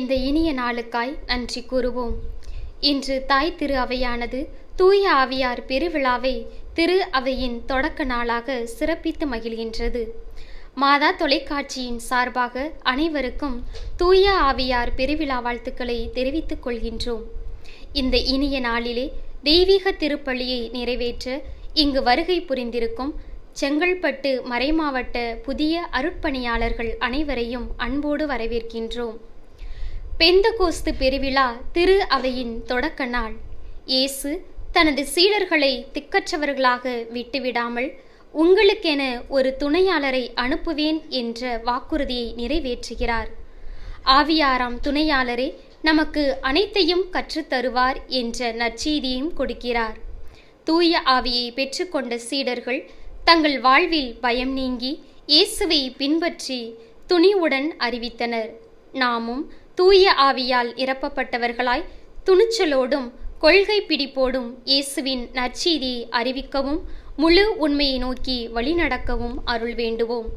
இந்த இனிய நாளுக்காய் நன்றி கூறுவோம். இன்று தாய் திரு அவையானது தூய ஆவியார் பெருவிழாவை திரு அவையின் தொடக்க நாளாக சிறப்பித்து மகிழ்கின்றது. மாதா தொலைக்காட்சியின் சார்பாக அனைவருக்கும் தூய ஆவியார் பெருவிழா வாழ்த்துக்களை தெரிவித்துக் கொள்கின்றோம். இந்த இனிய நாளிலே தெய்வீக திருப்பலியை நிறைவேற்ற இங்கு வருகை புரிந்திருக்கும் செங்கல்பட்டு மறைமாவட்ட புதிய அருட்பணியாளர்கள் அனைவரையும் அன்போடு வரவேற்கின்றோம். பெந்தகோஸ்து பெருவிழா திரு அவையின் தொடக்க நாள். இயேசு தனது சீடர்களை திக்கற்றவர்களாக விட்டுவிடாமல் உங்களுக்கென ஒரு துணையாளரை அனுப்புவேன் என்ற வாக்குறுதியை நிறைவேற்றுகிறார். ஆவியாராம் துணையாளரே நமக்கு அனைத்தையும் கற்றுத்தருவார் என்ற நற்செய்தியையும் கொடுக்கிறார். தூய ஆவியை பெற்றுக்கொண்ட சீடர்கள் தங்கள் வாழ்வில் பயம் நீங்கி இயேசுவை பின்பற்றி துணிவுடன் அறிவித்தனர். நாமும் தூய ஆவியால் நிரப்பப்பட்டவர்களாய் துணிச்சலோடும் கொள்கை பிடிப்போடும் இயேசுவின் நற்செய்தியை அறிவிக்கவும் முழு உண்மையை நோக்கி வழிநடக்கவும் அருள் வேண்டுவோம்.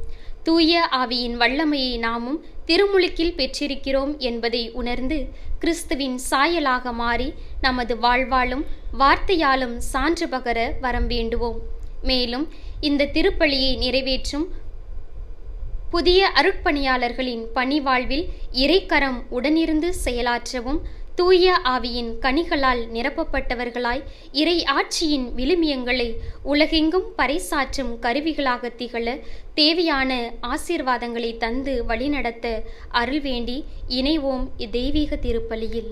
தூய ஆவியின் வல்லமையை நாமும் திருமுழுக்கில் பெற்றிருக்கிறோம் என்பதை உணர்ந்து கிறிஸ்துவின் சாயலாக மாறி நமது வாழ்வாலும் வார்த்தையாலும் சான்று பகர வரம் வேண்டுவோம். மேலும் இந்த திருப்பலியை நிறைவேற்றும் புதிய அருட்பணியாளர்களின் பணி வாழ்வில் இறைக்கரம் உடனிருந்து செயலாற்றவும் தூய ஆவியின் கனிகளால் நிரப்பப்பட்டவர்களாய் இறை ஆட்சியின் விழுமியங்களை உலகெங்கும் பறைசாற்றும் கருவிகளாக திகழ தேவையான ஆசீர்வாதங்களை தந்து வழிநடத்த அருள் வேண்டி இணைவோம் இத்தெய்வீக திருப்பலியில்.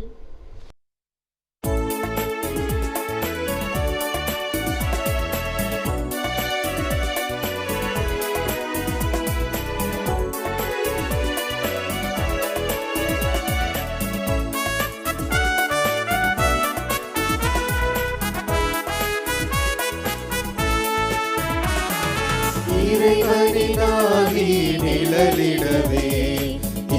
இறைவனினாவி நிழலிடவே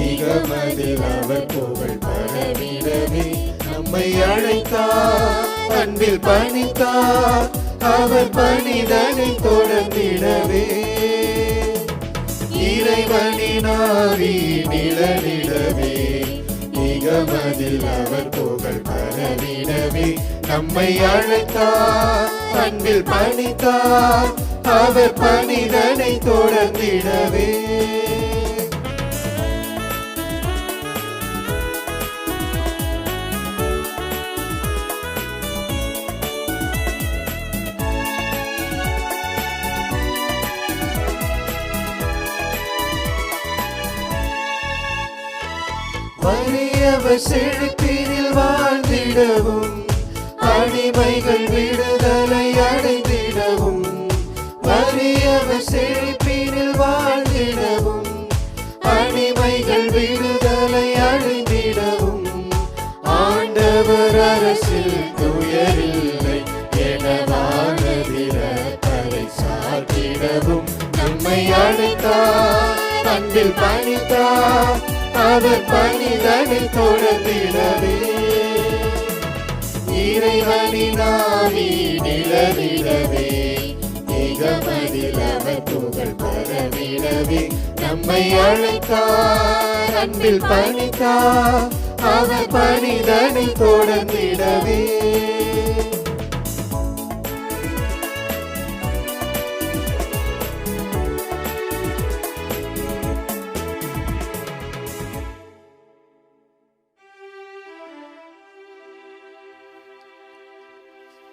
இகமதில் அவர் புகழ் பரவிடவே நம்மை அழைத்தார், அன்பில் பணித்தார், அவர் பணிதனை தொடர்ந்திடவே. இறைவனினாவி நிழலிடவே இகமதில் அவர் புகழ் பரவிடவே நம்மை அழைத்தார், அன்பில் பணித்தார், அவர் பணிதனை தொடர்ந்திடவே. வறியவர் செழிப்பினில் வாழ்ந்திடவும் அடிமைகள் விடுதலை அடைந்திடவும், வறியவர் செழிப்பினில் வாழ்ந்திடவும் அடிமைகள் விடுதலை அடைந்திடவும், ஆண்டவர் அரசில் துயரில்லை என வானதிர தலை சாத்திடவும் நம்மை அழைத்தார், அன்பில் பணித்தார், அவர் பணிதனை தொடர்ந்திடவே. இறைவனினாவி நிழலிடவே இகமதில் அவர் புகழ் பரவிடவே நம்மை அழைத்தார், அன்பில் பணித்தார், அவர் பணிதனை தொடர்ந்திடவே.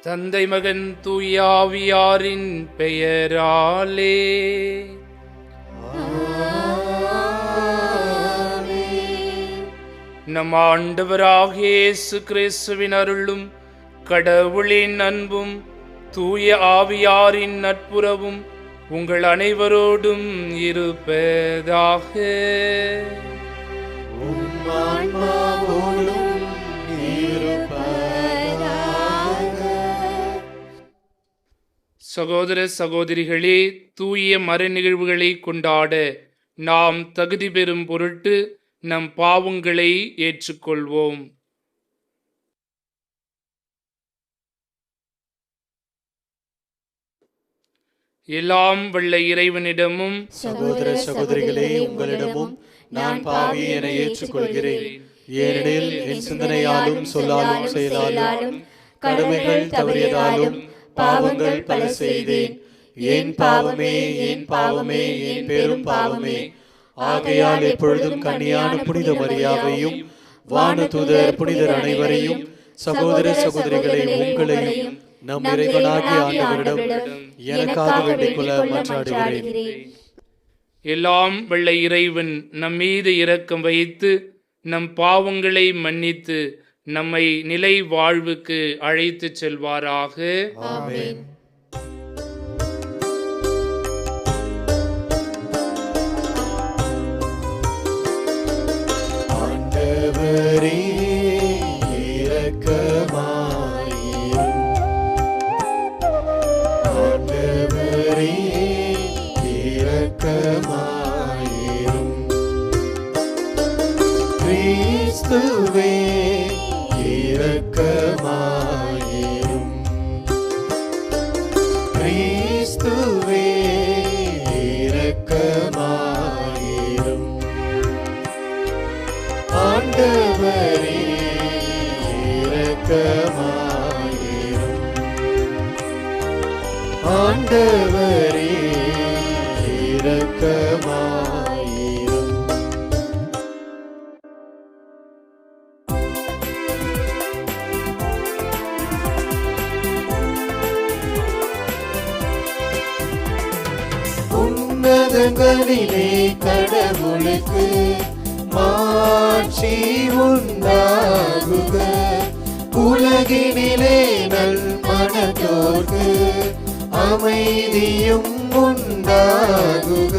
தந்தை மகன் தூயாவியாரின் பெயராலே நம் ஆண்டவராகிய இயேசு கிறிஸ்துவின் அருளும் கடவுளின் அன்பும் தூய ஆவியாரின் நட்புறவும் உங்கள் அனைவரோடும் இருப்பதாக. சகோதர சகோதரிகளே, தூய மறை நிகழ்வுகளை கொண்டாட நாம் தகுதி பெறும் பொருட்டு நம் பாவங்களை ஏற்றுக்கொள்வோம். எல்லாம் வல்ல இறைவனிடமும் சகோதர சகோதரிகளே உங்களிடமும் நான் பாவி என ஏற்றுக்கொள்கிறேன். ஏனெனில் என் சிந்தனையாலும் சொல்லாலும் செயலாலும் கடமைகள் தவறியதாலும் பாவங்கள் பல செய்தேன். என் பாவமே, என் பாவமே, என் பெரும் பாவமே. ஆகையால் எப்பொழுதும் கன்னியான புனித மரியாவையும் வானதூதர் புனிதர் அனைவரையும் சகோதர சகோதரிகளை உங்களையும் நம் இறைவனாகிய ஆண்டவரிடம் எனக்காக வேண்டிக் கொள்ள மன்றாடுகிறேன். எல்லாம் வல்ல இறைவன் நம் மீது இரக்கம் வைத்து நம் பாவங்களை மன்னித்து நம்மை நிலை வாழ்வுக்கு அழைத்து செல்வாராக. ஆமென். ஆண்டவரே இரக்கமாயிரும். ஆண்டவரே இரக்கமாயிரும். கிறிஸ்துவே இரக்கமாயிரும். கிறிஸ்துவே இரக்கமாயிரும். ஆண்டவரே இரக்கமாயிரும். ஆண்டவரே இரக்கமாயிரும். உன்னதங்களிலே கடவுளுக்கு மாட்சி உண்டாகுக. உலகினிலே நல் மனதோர்க்கு அமைதியும் உண்டாகுக.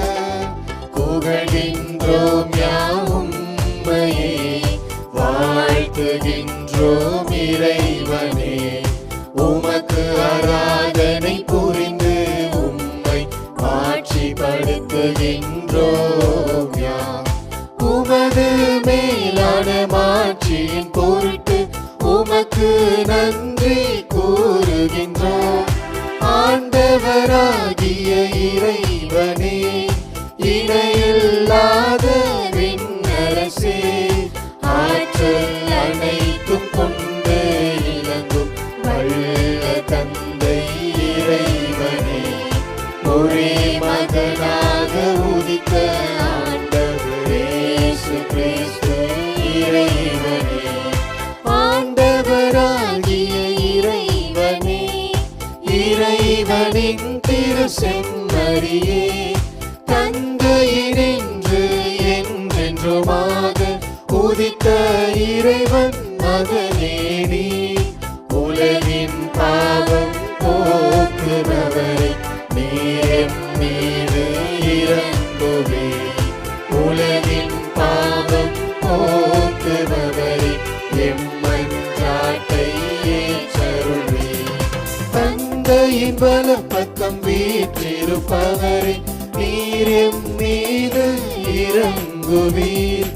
புகழ்கின்றோம் யாவும் உம்மையே, வாழ்த்துகின்றோம் இறைவனே. உமக்கு ஆராதனை புரிந்து உம்மை மாட்சிப்படுத்துகின்றோம் யாம். உமது மேலான மாட்சியின் பொருட்டு உமக்கு நன்றி கூறுகின்றோம். ஆண்டவராகிய இறைவனே, இணையில்லாத விண்ணரசே, ஆற்றல் அனைத்தும் கொண்டு இலங்கும் வல்ல தந்தை இறைவனே, ஒரே மகனாக உதித்த ஆண்டவர் இயேசு கிறிஸ்து இறைவனே. ஆண்டவராகிய இறைவனே, இறைவனின் திரு செம்மறியே, தந்தையினின்று என்றென்றுமாக உதித்த இறைவன் மகனே நீ. உலகின் பாவம் போக்குபவரே, நீர் மீது இறங்குவே. உலகின் பாவம் போக்குபவரே, எம்மன்றாட்டை ஏற்றருள்வே. தந்தையின் வலப்பக்கம் வீற்றிருப்பவரே, நீர் எம் மீது இறங்குவீர்.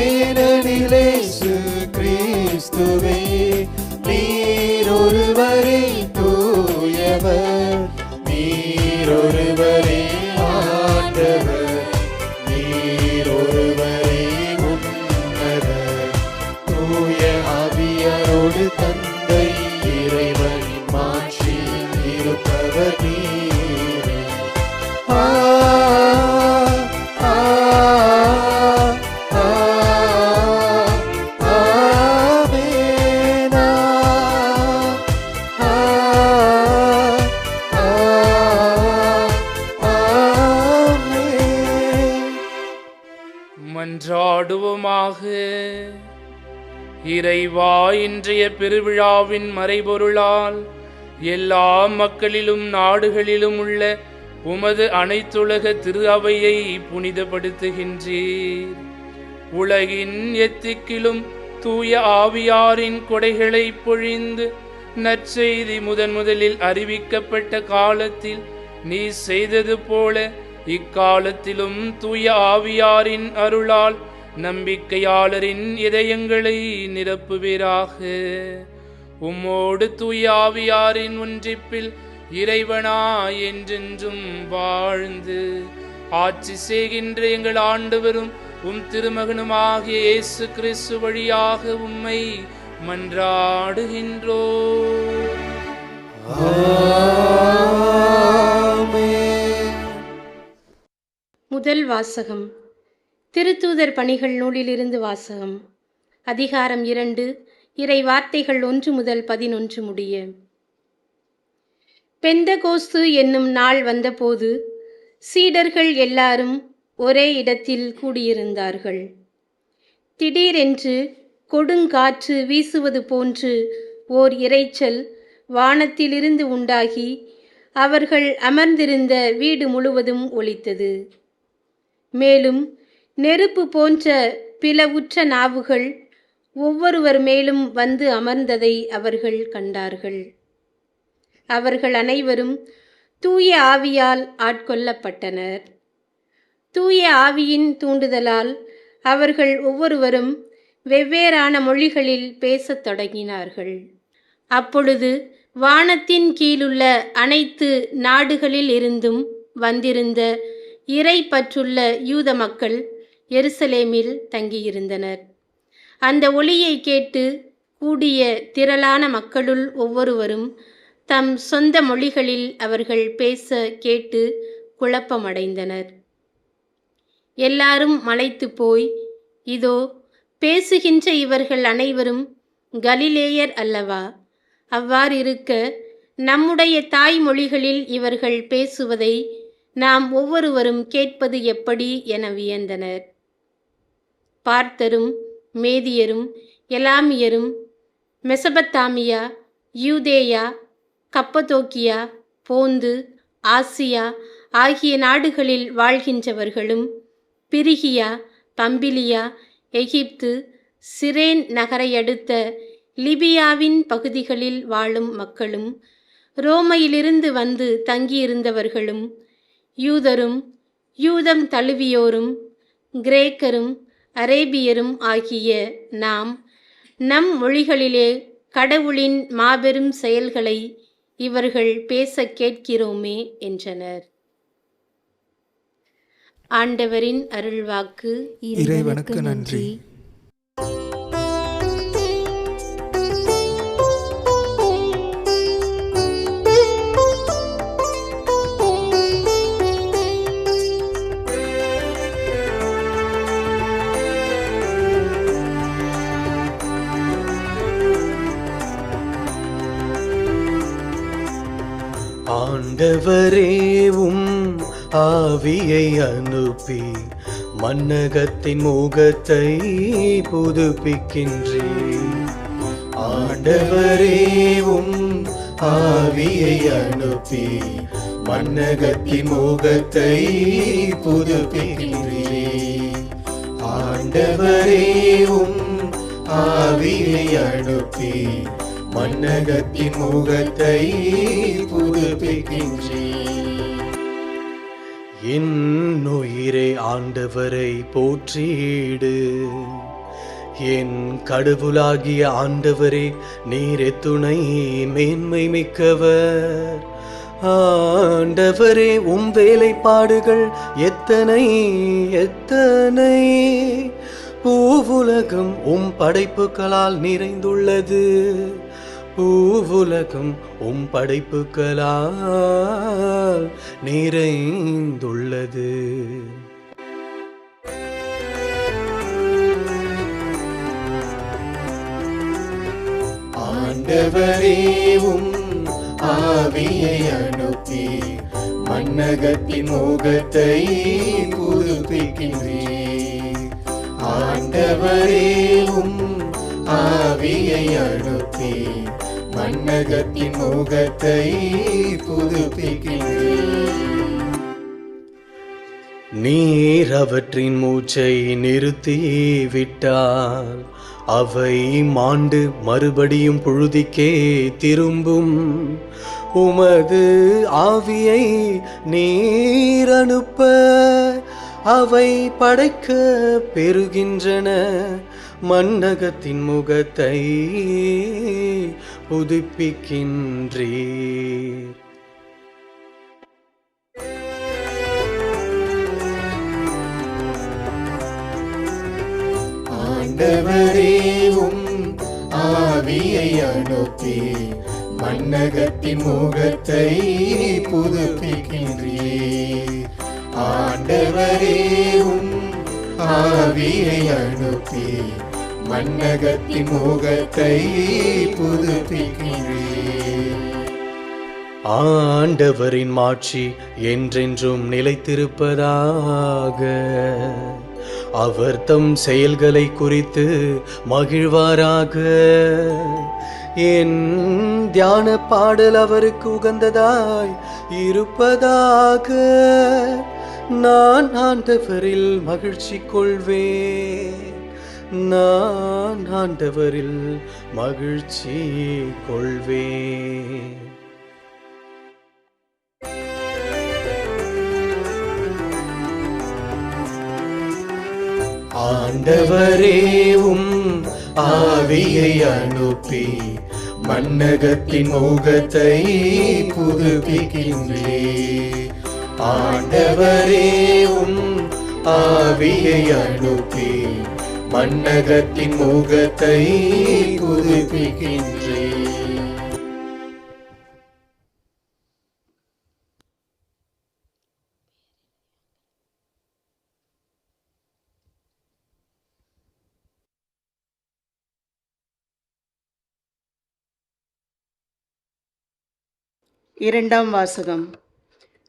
ஏனெனில் இயேசு கிறிஸ்துவே, நீர் ஒருவரே தூயவர், நீர் ஒருவரே ஆண்டவர், நீர் ஒருவரே உன்னதர். தூய ஆவியாரோடு தந்தை இறைவனின் மாட்சியில் இருப்பவர் நீரே. மன்றாடுவோமாக. இறைவா, இன்றைய பெருவிழாவின் மறைபொருளால் எல்லா மக்களிலும் நாடுகளிலும் உள்ள உமது அனைத்துலக திரு அவையை புனிதப்படுத்துகின்றீர். உலகின் எத்திக்கிலும் தூய ஆவியாரின் கொடைகளை பொழிந்து நற்செய்தி முதலில் அறிவிக்கப்பட்ட காலத்தில் நீ செய்தது போல இக்காலத்திலும் தூய ஆவியாரின் அருளால் நம்பிக்கையாளரின் இதயங்களை நிரப்புவீராக. உம்மோடு தூய ஆவியாரின் ஒன்றிப்பில் இறைவனா என்றென்றும் வாழ்ந்து ஆட்சி செய்கின்ற எங்கள் ஆண்டவரும் உம் திருமகனுமாகிய இயேசு கிறிஸ்து வழியாக உம்மை மன்றாடுகின்றோம். முதல் வாசகம். திருத்தூதர் பணிகள் நூலிலிருந்து வாசகம். அதிகாரம் 2, இறை வார்த்தைகள் 1 முதல் 11 முடிய. பெந்தகோஸ்து என்னும் நாள் வந்தபோது சீடர்கள் எல்லாரும் ஒரே இடத்தில் கூடியிருந்தார்கள். திடீரென்று கொடுங்காற்று வீசுவது போன்று ஓர் இரைச்சல் வானத்திலிருந்து உண்டாகி அவர்கள் அமர்ந்திருந்த வீடு முழுவதும் ஒலித்தது. மேலும் நெருப்பு போன்ற பிளவுற்ற நாவுகள் ஒவ்வொருவர் மேலும் வந்து அமர்ந்ததை அவர்கள் கண்டார்கள். அவர்கள் அனைவரும் தூய ஆவியால் ஆட்கொள்ளப்பட்டனர். தூய ஆவியின் தூண்டுதலால் அவர்கள் ஒவ்வொருவரும் வெவ்வேறான மொழிகளில் பேசத் தொடங்கினார்கள். அப்பொழுது வானத்தின் கீழுள்ள அனைத்து நாடுகளில் இருந்தும் வந்திருந்த இறை பற்றுள்ள யூத மக்கள் எருசலேமில் தங்கியிருந்தனர். அந்த ஒலியை கேட்டு கூடிய திரளான மக்களுள் ஒவ்வொருவரும் தம் சொந்த மொழிகளில் அவர்கள் பேச கேட்டு குழப்பமடைந்தனர். எல்லாரும் மலைத்து போய், இதோ பேசுகின்ற இவர்கள் அனைவரும் கலிலேயர் அல்லவா? அவ்வாறிருக்க நம்முடைய தாய்மொழிகளில் இவர்கள் பேசுவதை நாம் ஒவ்வொருவரும் கேட்பது எப்படி என வியந்தனர். பார்த்தரும் மேதியரும் எலாமியரும் மெசபத்தாமியா, யூதேயா, கப்பதோக்கியா, போந்து, ஆசியா ஆகிய நாடுகளில் வாழ்கின்றவர்களும், பிரிகியா, பம்பிலியா, எகிப்து, சிரேன் நகரையடுத்த லிபியாவின் பகுதிகளில் வாழும் மக்களும், ரோமையிலிருந்து வந்து தங்கியிருந்தவர்களும், யூதரும் யூதம் தழுவியோரும், கிரேக்கரும் அரேபியரும் ஆகிய நாம் நம் மொழிகளிலே கடவுளின் மாபெரும் செயல்களை இவர்கள் பேச கேட்கிறோமே என்றனர். ஆண்டவரின் அருள்வாக்கு. இறைவனுக்கு நன்றி. ஆண்டவரேவும் ஆவியை அனுப்பி மன்னகத்தின் முகத்தை புதுப்பிக்கின்றீர். ஆண்டவரேவும் ஆவியை அனுப்பி மன்னகத்தின் முகத்தை புதுப்பிக்கின்றீர். ஆண்டவரேவும் ஆவியை அனுப்பி மன்னகத்தின் முகத்தை புதுப்பிக்கின்றீர். என் உயிரே ஆண்டவரை போற்றிடு. என் கடவுளாகிய ஆண்டவரே, நீரே துணை மேன்மை மிக்கவர். ஆண்டவரே, உம் வேலைப்பாடுகள் எத்தனை எத்தனை! பூவுலகம் உம் படைப்புகளால் நிறைந்துள்ளது. பூவுலகம் உம் படைப்புகளால் நிறைந்துள்ளது. ஆண்டவரேவும் ஆவியை அனுப்பி மன்னகத்தின் முகத்தை புதுப்பிக்கின்றீர். ஆண்டவரேவும் ஆவியை அனுப்பி மன்னகத்தின் முகத்தை புதுப்பிக்கின்றீர். நீர் அவற்றின் மூச்சை நிறுத்தி விட்டால் அவை மாண்டு மறுபடியும் புழுதிக்கே திரும்பும். உமது ஆவியை நீர் அனுப்ப அவை படைக்க பெறுகின்றன. மன்னகத்தின் முகத்தை புதுப்பிக்கின்றீர். ஆண்டவரே உம் ஆவியை அனுப்பி மண்ணகத்தின் முகத்தை புதுப்பிக்கின்றீர். ஆண்டவரே உம் ஆவியை அனுப்பி மண்ணகத்தின் முகத்தை புதுப்பிக்கின்றீர். ஆண்டவரின் மாட்சி என்றென்றும் நிலைத்திருப்பதாக. அவர் தம் செயல்களை குறித்து மகிழ்வாராக. என் தியான பாடல் அவருக்கு உகந்ததாய் இருப்பதாக. நான் ஆண்டவரில் மகிழ்ச்சி கொள்வேன். நான் ஆண்டவரில் மகிழ்ச்சி கொள்வேன். ஆண்டவரே உம் ஆவியை அனுப்பி மண்ணகத்தின் முகத்தை புதுப்பிக்கின்றீர். ஆண்டவரே உம் ஆவியை அனுப்பி மண்ணகத்தின் முகத்தை புதுப்பிக்கின்றீர். இரண்டாம் வாசகம்.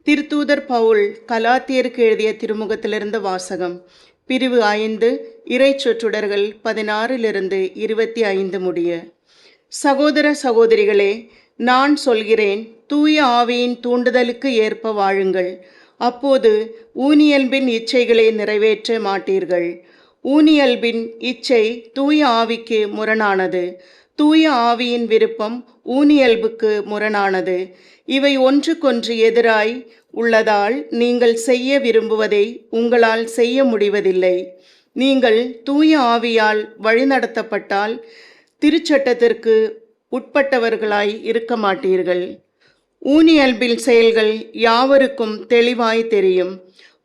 திருத்தூதர் பவுல் கலாத்தியருக்கு எழுதிய திருமுகத்திலிருந்து வாசகம். பிரிவு 5, இறை சொற்றொடர்கள் 16 - 25 முடிய. சகோதர சகோதரிகளே, நான் சொல்கிறேன், தூய ஆவியின் தூண்டுதலுக்கு ஏற்ப வாழுங்கள். அப்போது ஊனியல்பின் இச்சைகளை நிறைவேற்ற மாட்டீர்கள். ஊனியல்பின் இச்சை தூய ஆவிக்கு முரணானது. தூய ஆவியின் விருப்பம் ஊனியல்புக்கு முரணானது. இவை ஒன்றுக்கொன்று எதிராய் உள்ளதால் நீங்கள் செய்ய விரும்புவதை உங்களால் செய்ய முடிவதில்லை. நீங்கள் தூய ஆவியால் வழிநடத்தப்பட்டால் திருச்சட்டத்திற்கு உட்பட்டவர்களாய் இருக்க மாட்டீர்கள். ஊனியல்பில் செயல்கள் யாவருக்கும் தெளிவாய் தெரியும்.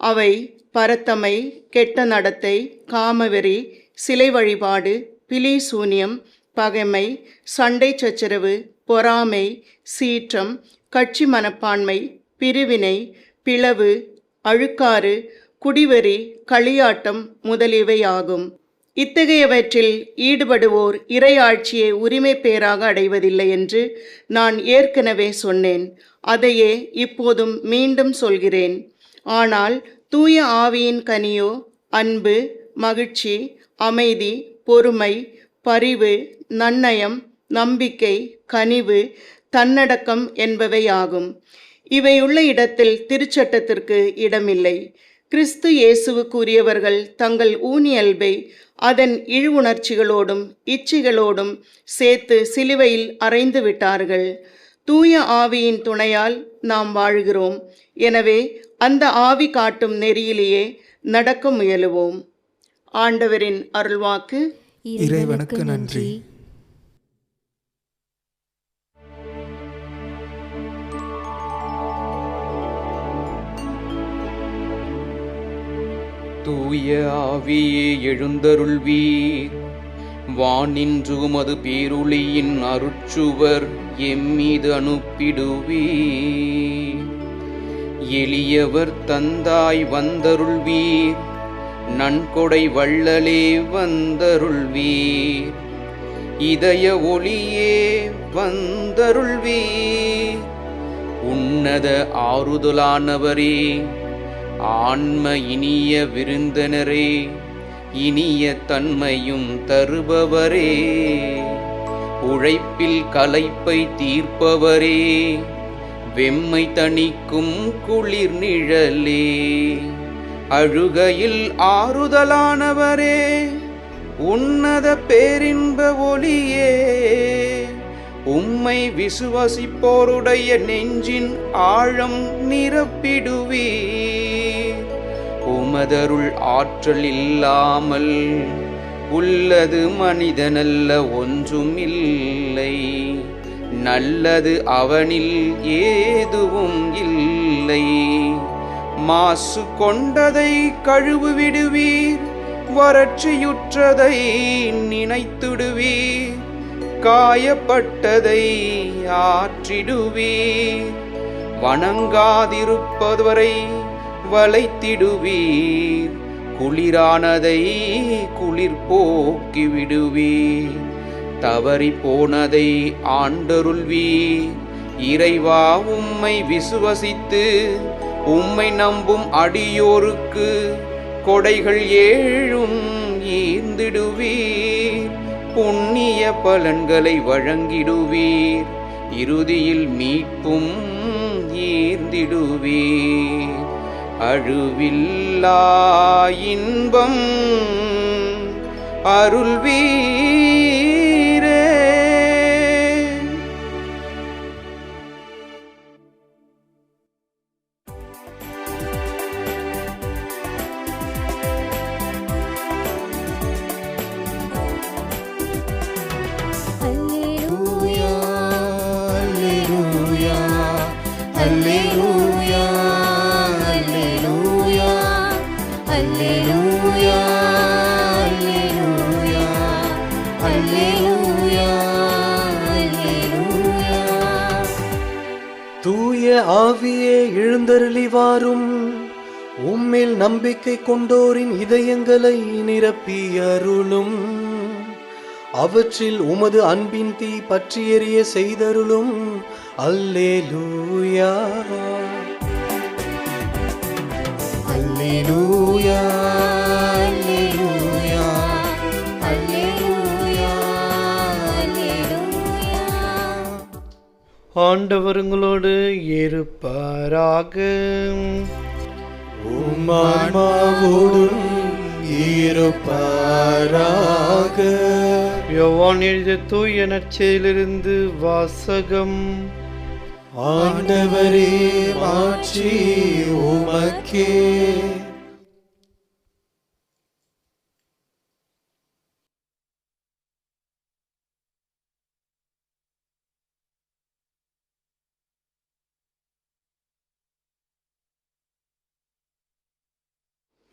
அவை பரத்தமை, கெட்ட நடத்தை, காமவெறி, சிலை வழிபாடு, பிலி சூனியம், பகைமை, சண்டை சச்சரவு, பொறாமை, சீற்றம், கட்சி மனப்பான்மை, பிரிவினை, பிளவு, அழுக்காறு, குடிவெறி, களியாட்டம் முதலியவை ஆகும். இத்தகையவற்றில் ஈடுபடுவோர் இறையாட்சியை உரிமை பேராக அடைவதில்லை என்று நான் ஏற்கனவே சொன்னேன். அதையே இப்போதும் மீண்டும் சொல்கிறேன். ஆனால் தூய ஆவியின் கனியோ அன்பு, மகிழ்ச்சி, அமைதி, பொறுமை, பரிவு, நன்னயம், நம்பிக்கை, கனிவு, தன்னடக்கம் என்பவை ஆகும். இவையுள்ள இடத்தில் திருச்சட்டத்திற்கு இடமில்லை. கிறிஸ்து இயேசுவுக்குரியவர்கள் தங்கள் ஊனியல்பை அதன் இழிவுணர்ச்சிகளோடும் இச்சைகளோடும் சேர்த்து சிலுவையில் அறைந்து விட்டார்கள். தூய ஆவியின் துணையால் நாம் வாழ்கிறோம். எனவே அந்த ஆவி காட்டும் நெறியிலேயே நடக்க முயலுவோம். ஆண்டவரின் அருள்வாக்கு. இறைவனுக்கு நன்றி. தூய ஆவியே எழுந்தருள்வீர். வானின்று உமது பேருளியின் அருட்சுவர் எம்மீது அனுப்பிடுவீர். எளியவர் தந்தாய் வந்தருள்வீர். நன்கொடை வள்ளலே வந்தருள்வீர். இதய ஒளியே வந்தருள்வீர். உன்னத ஆறுதலானவரே, ஆன்ம இனிய விருந்தினரே, இனிய தன்மையும் தருபவரே, உழைப்பில் களைப்பை தீர்ப்பவரே, வெம்மை தணிக்கும் குளிர் நிழலே, அழுகையில் ஆறுதலானவரே, உன்னத பேரின்ப ஒளியே, உம்மை விசுவாசிப்போருடைய நெஞ்சின் ஆழம் நிரப்பிடுவீர். உமதருள் ஆற்றல் இல்லாமல் உள்ளது மனிதனல்ல ஒன்றும் இல்லை. நல்லது அவனில் ஏதுவும் இல்லை. மாசு கொண்டதை கழுவு விடுவீர். வறட்சியுற்றதை நினைத்திடுவீர், காயப்பட்டதை ஆற்றிடுவீர், வணங்காதிருப்பவரை வளைத்திடுவீர், குளிரானதை குளிர் போக்கி விடுவீர், தவறி போனதை ஆண்டருள்வீர். இறைவா, உம்மை விசுவசித்து உம்மை நம்பும் அடியோருக்கு கொடைகள் ஏழும் ஈர்ந்திடுவீர், புண்ணிய பலன்களை வழங்கிடுவீர், இறுதியில் மீட்பும் ஈர்ந்திடுவீர். அழுவில்லா இன்பம் அருள்வீரே. தூய ஆவியே எழுந்தருளி வாரும், உம்மில் நம்பிக்கை கொண்டோரின் இதயங்களை நிரப்பி அருளும், அவற்றில் உமது அன்பின் தீ பற்றி எரிய செய்தருளும். அல்லேலூயா அல்லேலூயா அல்லேலூயா அல்லேலூயா அல்லேலூயா. ஆண்டவருங்களோடு இருப்பாராக. உம்மான்மாவோடும் இருப்பாராக. யோவான் எழுதிய தூய நற்செய்தியிலிருந்து வாசகம். ஆண்டவரே, மாட்சி உமக்கே.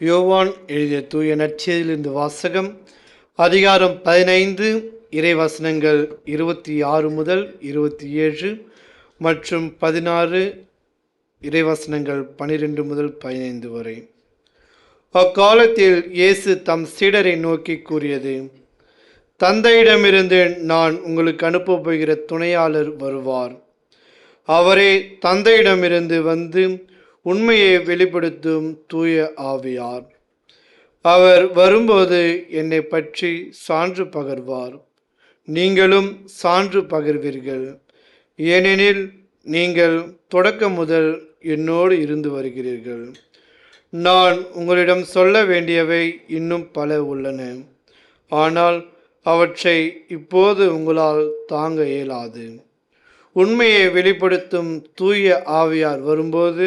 யோவான் எழுதிய தூய நற்செய்தியிலிருந்து வாசகம். அதிகாரம் 15, இறைவசனங்கள் 26 முதல் 27 மற்றும் 16, இறைவசனங்கள் 12 முதல் 15 வரை. அக்காலத்தில் இயேசு தம் சீடரை நோக்கி கூறியது: தந்தையிடமிருந்து நான் உங்களுக்கு அனுப்பப் போகிற துணையாளர் வருவார். அவரே தந்தையிடமிருந்து வந்து உண்மையை வெளிப்படுத்தும் தூய ஆவியார். அவர் வரும்போது என்னை பற்றி சான்று பகர்வார். நீங்களும் சான்று பகர்வீர்கள், ஏனெனில் நீங்கள் தொடக்கம் முதல் என்னோடு இருந்து வருகிறீர்கள். நான் உங்களிடம் சொல்ல வேண்டியவை இன்னும் பல உள்ளன, ஆனால் அவற்றை இப்போது உங்களால் தாங்க இயலாது. உண்மையை வெளிப்படுத்தும் தூய ஆவியார் வரும்போது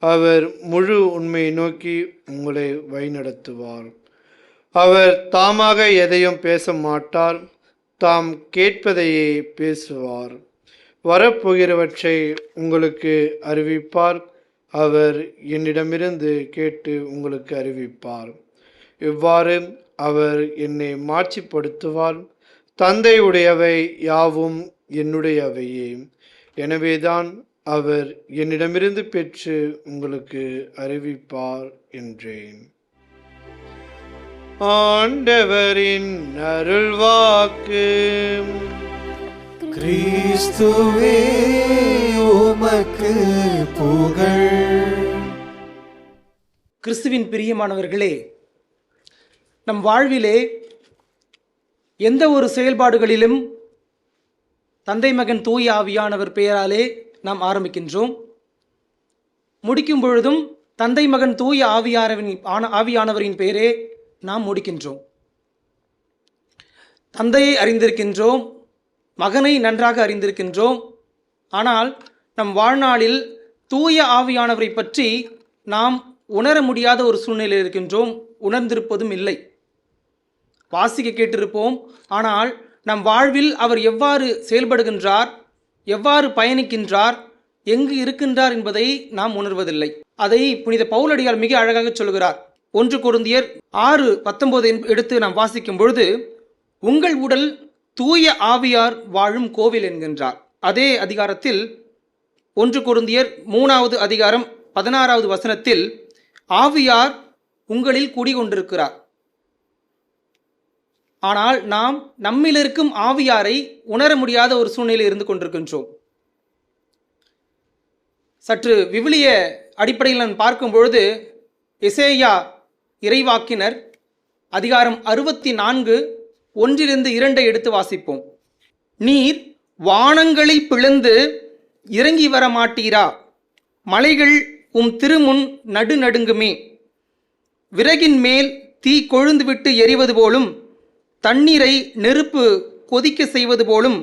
அவர் முழு உண்மையை நோக்கி உங்களை வழிநடத்துவார். அவர் தாமாக எதையும் பேச மாட்டார், தாம் கேட்பதையே பேசுவார். வரப்போகிறவற்றை உங்களுக்கு அறிவிப்பார். அவர் என்னிடமிருந்து கேட்டு உங்களுக்கு அறிவிப்பார். இவ்வாறு அவர் என்னை மாட்சிப்படுத்துவார். தந்தையுடையவை யாவும் என்னுடையவையே. எனவேதான் அவர் என்னிடமிருந்து பெற்று உங்களுக்கு அறிவிப்பார் என்றேன். ஆண்டவரின் அருள்வாக்கு. கிறிஸ்துவே, உமக்கு புகழ். கிறிஸ்துவின் பிரியமானவர்களே, நம் வாழ்விலே எந்த ஒரு செயல்பாடுகளிலும் தந்தை மகன் தூய ஆவியானவர் பெயராலே நாம் ஆரம்பிக்கின்றோம். முடிக்கும் பொழுதும் தந்தை மகன் தூய ஆவியானவரின் பெயரே நாம் முடிக்கின்றோம். தந்தையை அறிந்திருக்கின்றோம், மகனை நன்றாக அறிந்திருக்கின்றோம். ஆனால் நம் வாழ்நாளில் தூய ஆவியானவரை பற்றி நாம் உணர முடியாத ஒரு சூழ்நிலையில் இருக்கின்றோம், உணர்ந்திருப்பதும் இல்லை. வாசிக்க கேட்டிருப்போம், ஆனால் நம் வாழ்வில் அவர் எவ்வாறு செயல்படுகின்றார், எவ்வாறு பயணிக்கின்றார், எங்கு இருக்கின்றார் என்பதை நாம் உணர்வதில்லை. அதை புனித பவுலடியார் மிக அழகாக சொல்கிறார். 1 கொரிந்தியர் 6:19 எடுத்து நாம் வாசிக்கும் பொழுது, உங்கள் உடல் தூய ஆவியார் வாழும் கோவில் என்கின்றார். அதே அதிகாரத்தில் 1 கொரிந்தியர் 3வது அதிகாரம் 16வது வசனத்தில் ஆவியார் உங்களில் குடிகொண்டிருக்கிறார். ஆனால் நாம் நம்மில் இருக்கும் ஆவியாரை உணர முடியாத ஒரு சூழ்நிலையில் இருந்து கொண்டிருக்கின்றோம். சற்று விவிலிய அடிப்படையில் நான் பார்க்கும் பொழுது எசேயா இறைவாக்கினர் அதிகாரம் 64 1-2 எடுத்து வாசிப்போம். நீர் வானங்களை பிளந்து இறங்கி வர மாட்டீரா? மலைகள் உம் திருமுன் நடுநடுங்குமே. விறகின் மேல் தீ கொழுந்துவிட்டு எரிவது போலும் தண்ணீரை நெருப்பு கொதிக்க செய்வது போலும்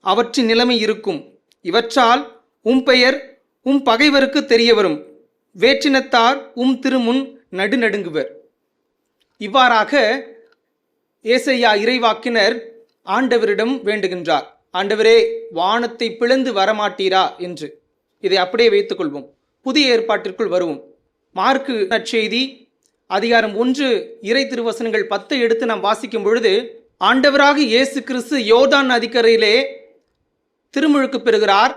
அவற்றின் நிலைமை இருக்கும். இவற்றால் உம் பெயர் உம் பகைவருக்கு தெரிய வரும். வேற்றினத்தார் உம் திருமுன் நடுநடுங்குவர். இவ்வாறாக ஏசையா இறைவாக்கினர் ஆண்டவரிடம் வேண்டுகின்றார், ஆண்டவரே வானத்தை பிளந்து வரமாட்டீரா என்று. இதை அப்படியே வைத்துக் கொள்வோம். புதிய ஏற்பாட்டிற்குள் வருவோம். மார்க்கு நற்செய்தி அதிகாரம் 1 இறை திருவசனங்கள் 10 எடுத்து நாம் வாசிக்கும் பொழுது, ஆண்டவராக இயேசு கிறிஸ்து யோர்தான் நதிக்கரையிலே திருமுழுக்கு பெறுகிறார்.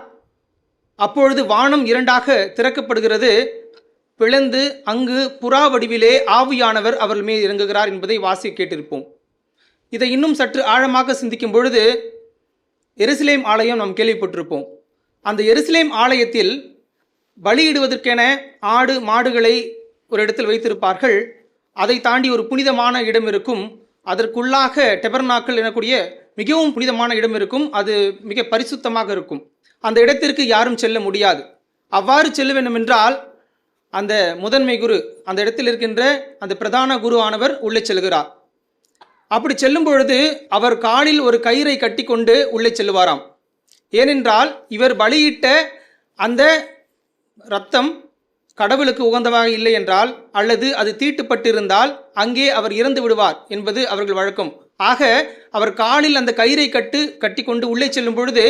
அப்பொழுது வானம் 2ஆக திறக்கப்படுகிறது. பிளந்து அங்கு புறா வடிவிலே ஆவியானவர் அவர்கள் மீது இறங்குகிறார் என்பதை வாசி கேட்டிருப்போம். இதை இன்னும் சற்று ஆழமாக சிந்திக்கும் பொழுது எருசலேம் ஆலயம் நாம் கேள்விப்பட்டிருப்போம். அந்த எருசலேம் ஆலயத்தில் பலியிடுவதற்கென ஆடு மாடுகளை ஒரு இடத்தில் வைத்திருப்பார்கள். அதை தாண்டி ஒரு புனிதமான இடம் இருக்கும். அதற்குள்ளாக டெபர்நாக்கள் எனக்கூடிய மிகவும் புனிதமான இடம் இருக்கும். அது மிக பரிசுத்தமாக இருக்கும். அந்த இடத்திற்கு யாரும் செல்ல முடியாது. அவ்வாறு செல்ல வேண்டும் என்றால் அந்த முதன்மை குரு, அந்த இடத்தில் இருக்கின்ற அந்த பிரதான குரு ஆனவர் உள்ளே செல்கிறார். அப்படி செல்லும் பொழுது அவர் காலில் ஒரு கயிறை கட்டி கொண்டு உள்ளே செல்லுவாராம். ஏனென்றால் இவர் பலியிட்ட அந்த இரத்தம் கடவுளுக்கு உகந்ததாக இல்லை என்றால், அல்லது அது தீட்டுப்பட்டிருந்தால் அங்கே அவர் இறந்து விடுவார் என்பது அவர்கள் வழக்கம். ஆக அவர் காலில் அந்த கயிறை கட்டி கொண்டு உள்ளே செல்லும் பொழுது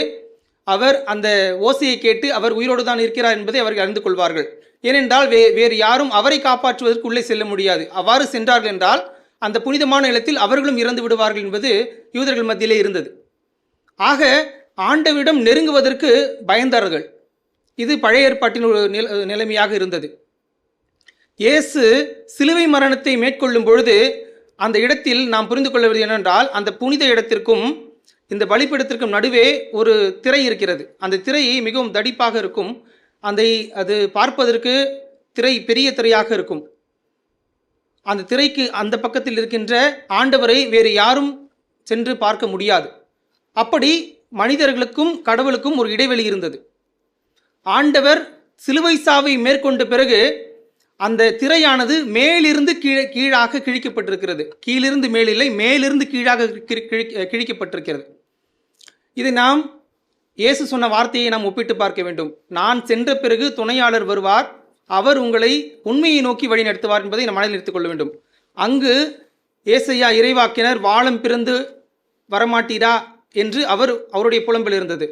அவர் அந்த ஓசையை கேட்டு அவர் உயிரோடு தான் இருக்கிறார் என்பதை அவர்கள் அறிந்து கொள்வார்கள். ஏனென்றால் வேறு யாரும் அவரை காப்பாற்றுவதற்கு உள்ளே செல்ல முடியாது. அவ்வாறு சென்றார்கள் என்றால் அந்த புனிதமான இடத்தில் அவர்களும் இறந்து விடுவார்கள் என்பது யூதர்கள் மத்தியிலே இருந்தது. ஆக ஆண்டவரிடம் நெருங்குவதற்கு பயந்தார்கள். இது பழைய ஏற்பாட்டின் ஒரு நிலைமையாக இருந்தது. இயேசு சிலுவை மரணத்தை மேற்கொள்ளும் பொழுது அந்த இடத்தில் நாம் புரிந்து கொள்வது என்னென்றால், அந்த புனித இடத்திற்கும் இந்த பலிபீடத்திற்கும் நடுவே ஒரு திரை இருக்கிறது. அந்த திரை மிகவும் தடிப்பாக இருக்கும். அது பார்ப்பதற்கு திரை பெரிய திரையாக இருக்கும். அந்த திரைக்கு அந்த பக்கத்தில் இருக்கின்ற ஆண்டவரை வேறு யாரும் சென்று பார்க்க முடியாது. அப்படி மனிதர்களுக்கும் கடவுளுக்கும் ஒரு இடைவெளி இருந்தது. ஆண்டவர் சிலுவை சாவை மேற்கொண்ட பிறகு அந்த திரையானது மேலிருந்து கீழாக கிழிக்கப்பட்டிருக்கிறது. கீழிருந்து மேலில்லை, மேலிருந்து கீழாக கிழிக்கப்பட்டிருக்கிறது. இது நாம் இயேசு சொன்ன வார்த்தையை நாம் ஒப்பிட்டு பார்க்க வேண்டும். நான் சென்ற பிறகு துணையாளர் வருவார், அவர் உங்களை உண்மையை நோக்கி வழி நடத்துவார் என்பதை நாம் மனதில் நிறுத்திக் கொள்ள வேண்டும். அங்கு ஏசையா இறைவாக்கினர் வானம் பிறந்து வரமாட்டீரா என்று அவருடைய புலம்பில் இருந்தது,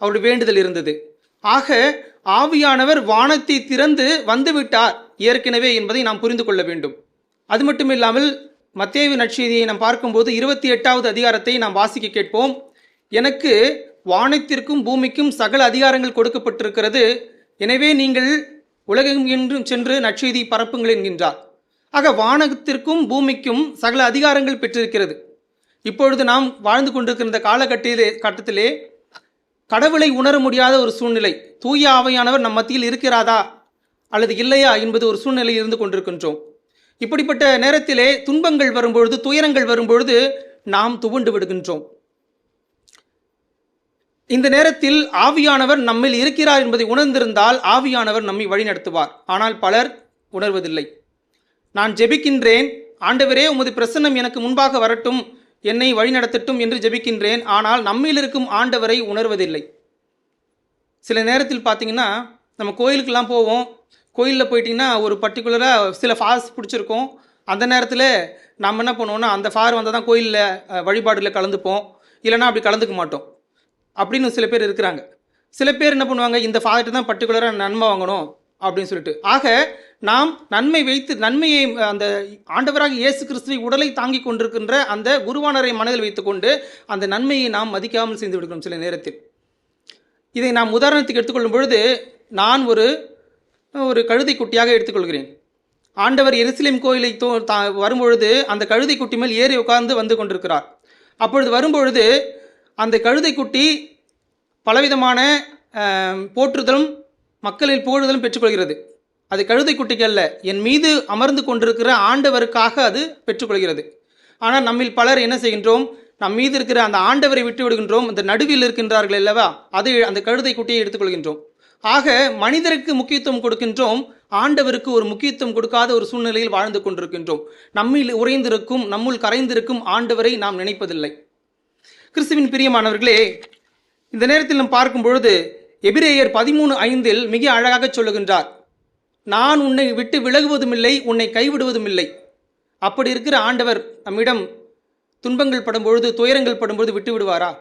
அவருடைய வேண்டுதல் இருந்தது. ஆக ஆவியானவர் வானத்தை திறந்து வந்துவிட்டார் ஏற்கனவே என்பதை நாம் புரிந்து கொள்ள வேண்டும். அது மட்டுமில்லாமல் மத்தேயு நற்செய்தியை நாம் பார்க்கும்போது 28வது அதிகாரத்தை நாம் வாசிக்க கேட்போம். எனக்கு வானத்திற்கும் பூமிக்கும் சகல அதிகாரங்கள் கொடுக்கப்பட்டிருக்கிறது, எனவே நீங்கள் உலகம் என்றும் சென்று நற்செய்தி பரப்புங்கள் என்கின்றார். ஆக வானத்திற்கும் பூமிக்கும் சகல அதிகாரங்கள் பெற்றிருக்கிறது. இப்பொழுது நாம் வாழ்ந்து கொண்டிருக்கிற இந்த காலகட்டத்திலே கடவுளை உணர முடியாத ஒரு சூழ்நிலை, தூய ஆவியானவர் நம் மத்தியில் இருக்கிறாரா அல்லது இல்லையா என்பது ஒரு சூழ்நிலையில் இருந்து கொண்டிருக்கின்றோம். இப்படிப்பட்ட நேரத்திலே துன்பங்கள் வரும்பொழுது, துயரங்கள் வரும்பொழுது நாம் துவண்டு விடுகின்றோம். இந்த நேரத்தில் ஆவியானவர் நம்மில் இருக்கிறார் என்பதை உணர்ந்திருந்தால் ஆவியானவர் நம்மை வழிநடத்துவார். ஆனால் பலர் உணர்வதில்லை. நான் ஜெபிக்கின்றேன், ஆண்டவரே உமது பிரசன்னம் எனக்கு முன்பாக வரட்டும், என்னை வழிநடத்தட்டும் என்று ஜெபிக்கின்றேன். ஆனால் நம்மில் இருக்கும் ஆண்டவரை உணர்வதில்லை. சில நேரத்தில் பார்த்தீங்கன்னா நம்ம கோயிலுக்கெல்லாம் போவோம். கோயிலில் போயிட்டிங்கன்னா ஒரு பர்டிகுலராக சில ஃபார்ஸ் பிடிச்சிருக்கோம். அந்த நேரத்தில் நம்ம என்ன பண்ணுவோம்னா, அந்த ஃபார் வந்தால் தான் கோயிலில் வழிபாடில் கலந்துப்போம், இல்லைனா அப்படி கலந்துக்க மாட்டோம் அப்படின்னு சில பேர் இருக்கிறாங்க. சில பேர் என்ன பண்ணுவாங்க, இந்த ஃபார்ட்டு தான் பர்டிகுலராக நன்மை வாங்கணும், அப்படின்னு சொல்லிட்டு. ஆக நாம் நன்மையை அந்த ஆண்டவராக இயேசு கிறிஸ்துவை உடலை தாங்கி கொண்டிருக்கின்ற அந்த குருவானரை மனதில் வைத்துக்கொண்டு அந்த நன்மையை நாம் மதிக்காமல் செய்து விடுகிறோம் சில நேரத்தில். இதை நாம் உதாரணத்துக்கு எடுத்துக்கொள்ளும் பொழுது, நான் ஒரு கழுதை குட்டியாக எடுத்துக்கொள்கிறேன். ஆண்டவர் எருசலேம் கோயிலை வரும்பொழுது அந்த கழுதை குட்டி மேல் ஏறி உட்கார்ந்து வந்து கொண்டிருக்கிறார். அப்பொழுது வரும்பொழுது அந்த கழுதை குட்டி பலவிதமான போற்றுதலும் மக்களில் புகழுதலும் பெற்றுக்கொள்கிறது. அது கழுதை குட்டிக்கு அல்ல, என் மீது அமர்ந்து கொண்டிருக்கிற ஆண்டவருக்காக அது பெற்றுக்கொள்கிறது. ஆனால் நம்மில் பலர் என்ன செய்கின்றோம், நம் மீது இருக்கிற அந்த ஆண்டவரை விட்டு விடுகின்றோம். அந்த நடுவில் இருக்கின்றார்கள் அல்லவா, அது அந்த கழுதை குட்டியை எடுத்துக்கொள்கின்றோம். ஆக மனிதருக்கு முக்கியத்துவம் கொடுக்கின்றோம், ஆண்டவருக்கு ஒரு முக்கியத்துவம் கொடுக்காத ஒரு சூழ்நிலையில் வாழ்ந்து கொண்டிருக்கின்றோம். நம்மில் உறைந்திருக்கும், நம்முள் கரைந்திருக்கும் ஆண்டவரை நாம் நினைப்பதில்லை. கிறிஸ்துவின் பிரியமானவர்களே, இந்த நேரத்தில் நாம் பார்க்கும் பொழுது எபிரேயர் 13:5 மிக அழகாக சொல்லுகின்றார், நான் உன்னை விட்டு விலகுவதும் இல்லை, உன்னை கைவிடுவதும் இல்லை. அப்படி இருக்கிற ஆண்டவர் நம்மிடம் துன்பங்கள் படும்பொழுது, துயரங்கள் படும்பொழுது விட்டு விடுவாரா?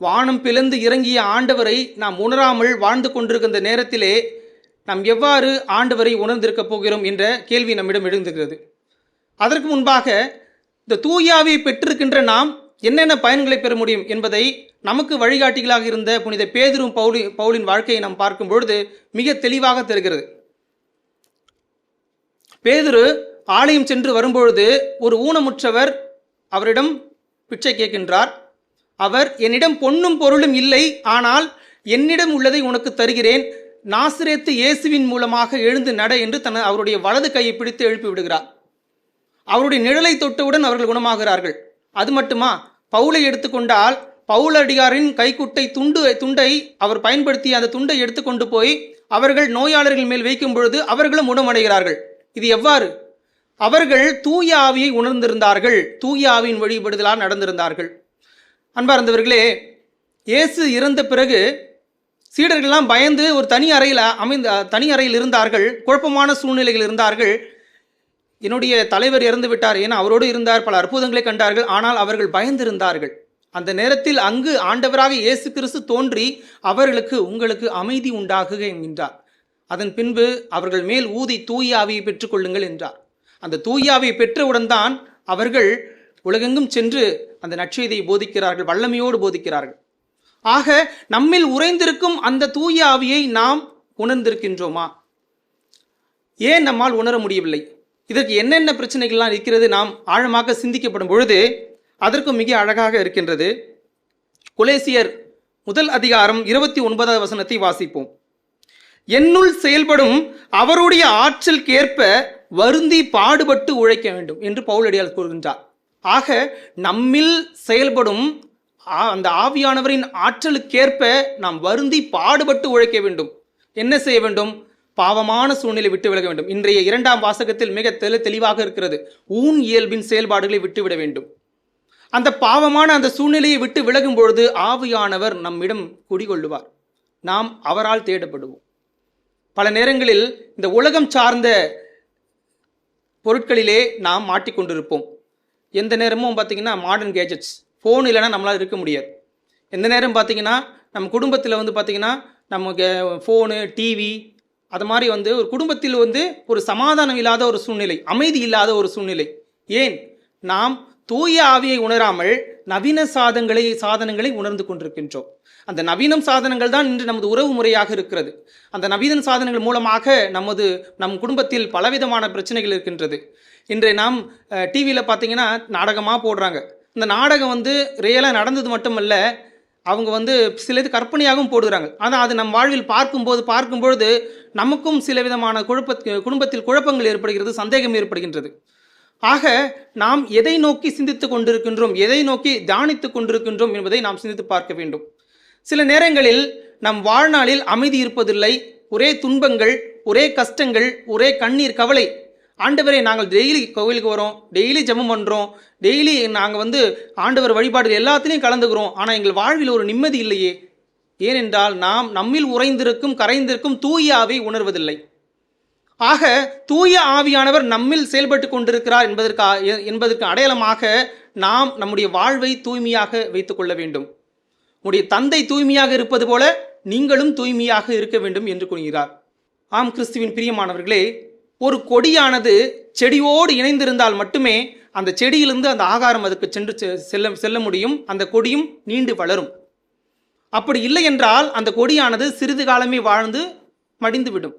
வானம் பிளந்து இறங்கிய ஆண்டவரை நாம் உணராமல் வாழ்ந்து கொண்டிருக்கின்ற நேரத்திலே நாம் எவ்வாறு ஆண்டவரை உணர்ந்திருக்கப் போகிறோம் என்ற கேள்வி நம்மிடம் எழுந்துகிறது. அதற்கு முன்பாக இந்த தூயாவியை பெற்றிருக்கின்ற நாம் என்னென்ன பயன்களை பெற முடியும் என்பதை நமக்கு வழிகாட்டிகளாக இருந்த புனித பேதுரும் பவுலின் வாழ்க்கையை நாம் பார்க்கும் பொழுது மிக தெளிவாக தெரிகிறது. பேதுரு ஆலயம் சென்று வரும்பொழுது ஒரு ஊனமுற்றவர் அவரிடம் பிச்சை கேட்கின்றார். அவர், என்னிடம் பொன்னும் பொருளும் இல்லை, ஆனால் என்னிடம் உள்ளதை உனக்கு தருகிறேன், நாசரேத்து இயேசுவின் மூலமாக எழுந்து நட என்று அவருடைய வலது கையை பிடித்து எழுப்பி விடுகிறார். அவருடைய நிழலை தொட்டவுடன் அவர்கள் குணமாகிறார்கள். அது மட்டுமா, பவுலை எடுத்துக்கொண்டால் பவுலடிகாரின் கைக்குட்டை துண்டை அவர் பயன்படுத்தி அந்த துண்டை எடுத்துக்கொண்டு போய் அவர்கள் நோயாளர்கள் மேல் வைக்கும் பொழுது அவர்களும் குணமடைகிறார்கள். இது எவ்வாறு? அவர்கள் தூய ஆவியை உணர்ந்திருந்தார்கள், தூய ஆவியின் வழிபடுதலால் நடந்திருந்தார்கள். அன்பார்ந்தவர்களே, இயேசு இறந்த பிறகு சீடர்கள்லாம் பயந்து ஒரு தனி அறையில் இருந்தார்கள். குழப்பமான சூழ்நிலைகள் இருந்தார்கள். என்னுடைய தலைவர் இறந்து விட்டார், ஏன்னா அவரோடு இருந்தார், பல அற்புதங்களை கண்டார்கள். ஆனால் அவர்கள் பயந்திருந்தார்கள். அந்த நேரத்தில் அங்கு ஆண்டவராக இயேசு கிறிஸ்து தோன்றி அவர்களுக்கு, உங்களுக்கு அமைதி உண்டாகுக என்கின்றார். அதன் பின்பு அவர்கள் மேல் ஊதி தூய ஆவியை பெற்றுக்கொள்ளுங்கள் என்றார். அந்த தூய ஆவியை பெற்றவுடன் தான் அவர்கள் உலகெங்கும் சென்று அந்த நற்செய்தியை போதிக்கிறார்கள், வல்லமையோடு போதிக்கிறார்கள். ஆக நம்மில் உறைந்திருக்கும் அந்த தூய ஆவியை நாம் உணர்ந்திருக்கின்றோமா? ஏன் நம்மால் உணர முடியவில்லை? இதற்கு என்னென்ன பிரச்சனைகள்லாம் இருக்கிறது நாம் ஆழமாக சிந்திக்கப்படும் பொழுது அதற்கு மிக அழகாக இருக்கின்றது. கொலேசியர் 1:29 வாசிப்போம். என்னுள் செயல்படும் அவருடைய ஆற்றலுக்கேற்ப வருந்தி பாடுபட்டு உழைக்க வேண்டும் என்று பவுலடியார் கூறுகின்றார். ஆக நம்மில் செயல்படும் அந்த ஆவியானவரின் ஆற்றலுக்கேற்ப நாம் வருந்தி பாடுபட்டு உழைக்க வேண்டும். என்ன செய்ய வேண்டும்? பாவமான சூழ்நிலை விட்டு விலக வேண்டும். இன்றைய 2ஆம் வாசகத்தில் மிக தெளிவாக இருக்கிறது, ஊன் இயல்பின் செயல்பாடுகளை விட்டுவிட வேண்டும். அந்த பாவமான அந்த சூழ்நிலையை விட்டு விலகும் பொழுது ஆவியானவர் நம்மிடம் குடிகொள்ளுவார், நாம் அவரால் தேடப்படுவோம். பல நேரங்களில் இந்த உலகம் சார்ந்த பொருட்களிலே நாம் மாட்டிக்கொண்டிருப்போம். எந்த நேரமும் பார்த்தீங்கன்னா மாடர்ன் கேஜெட்ஸ், ஃபோன் இல்லைன்னா நம்மளால் இருக்க முடியாது. எந்த நேரம் பார்த்தீங்கன்னா நம்ம குடும்பத்தில் பார்த்தீங்கன்னா நமக்கு ஃபோனு, டிவி, அது மாதிரி ஒரு குடும்பத்தில் ஒரு சமாதானம் இல்லாத ஒரு சூழ்நிலை, அமைதி இல்லாத ஒரு சூழ்நிலை. ஏன்? நாம் தூய ஆவியை உணராமல் நவீன சாதனங்களை உணர்ந்து கொண்டிருக்கின்றோம். அந்த நவீன சாதனங்கள் தான் இன்று நமது உறவு முறையாக இருக்கிறது. அந்த நவீன சாதனங்கள் மூலமாக நம் குடும்பத்தில் பலவிதமான பிரச்சனைகள் இருக்கின்றது. இன்று நாம் டிவியில் பார்த்தீங்கன்னா நாடகமாக போடுறாங்க. இந்த நாடகம் ரியலாக நடந்தது மட்டுமல்ல, அவங்க சில இது கற்பனையாகவும் போடுகிறாங்க. ஆனால் அது நம் வாழ்வில் பார்க்கும்பொழுது நமக்கும் சில விதமான குடும்பத்தில் குழப்பங்கள் ஏற்படுகிறது, சந்தேகம் ஏற்படுகின்றது. ஆக நாம் எதை நோக்கி சிந்தித்து கொண்டிருக்கின்றோம், எதை நோக்கி தியானித்து கொண்டிருக்கின்றோம் என்பதை நாம் சிந்தித்து பார்க்க வேண்டும். சில நேரங்களில் நம் வாழ்நாளில் அமைதி இருப்பதில்லை. ஒரே துன்பங்கள், ஒரே கஷ்டங்கள், ஒரே கண்ணீர், கவலை. ஆண்டவரே, நாங்கள் டெய்லி கோவிலுக்கு வரோம், டெய்லி ஜெபம் பண்ணுறோம், டெய்லி நாங்கள் ஆண்டவர் வழிபாடு எல்லாத்துலேயும் கலந்துக்கிறோம், ஆனால் எங்கள் வாழ்வில் ஒரு நிம்மதி இல்லையே. ஏனென்றால் நாம் நம்மில் உறைந்திருக்கும், கரைந்திருக்கும் தூய ஆவியை உணர்வதில்லை. ஆக தூய ஆவியானவர் நம்மில் செயல்பட்டு கொண்டிருக்கிறார் என்பதற்கு அடையாளமாக நாம் நம்முடைய வாழ்வை தூய்மையாக வைத்துக் கொள்ள வேண்டும். உடைய தந்தை தூய்மையாக இருப்பது போல நீங்களும் தூய்மையாக இருக்க வேண்டும் என்று கூறுகிறார். ஆம் கிறிஸ்துவின் பிரியமானவர்களே, ஒரு கொடியானது செடியோடு இணைந்திருந்தால் மட்டுமே அந்த செடியிலிருந்து அந்த ஆகாரம் அதுக்கு செல்ல முடியும், அந்த கொடியும் நீண்டு வளரும். அப்படி இல்லை என்றால் அந்த கொடியானது சிறிது காலமே வாழ்ந்து மடிந்துவிடும்.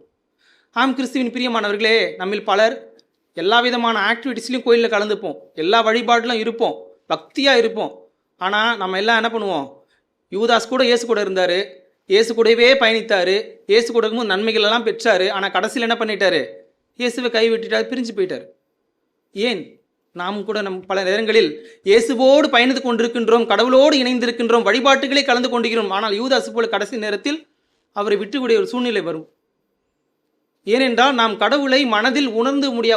ஆம் கிறிஸ்துவின் பிரியமானவர்களே, நம்மில் பலர் எல்லா விதமான ஆக்டிவிட்டீஸ்லையும் கோயிலில் கலந்துப்போம், எல்லா வழிபாட்டிலும் இருப்போம், பக்தியாக இருப்போம். ஆனால் நம்ம எல்லாம் என்ன பண்ணுவோம்? யூதாஸ் கூட இயேசு கூட இருந்தார், இயேசு கூடவே பயணித்தார், இயேசு கூட இருக்கும்போது நன்மைகள் எல்லாம் பெற்றார். ஆனால் கடைசியில் என்ன பண்ணிட்டாரு? இயேசுவை கைவிட்டுட்டார், பிரிஞ்சு போயிட்டார். ஏன்? நாம் கூட பல நேரங்களில் இயேசுவோடு பயணித்து கொண்டிருக்கின்றோம், கடவுளோடு இணைந்திருக்கின்றோம், வழிபாட்டுகளே கலந்து கொண்டிருக்கிறோம். ஆனால் யூதாசு போல கடைசி நேரத்தில் அவரை விட்டுக்கூடிய ஒரு சூழ்நிலை வரும். ஏனென்றால் நாம் கடவுளை மனதில்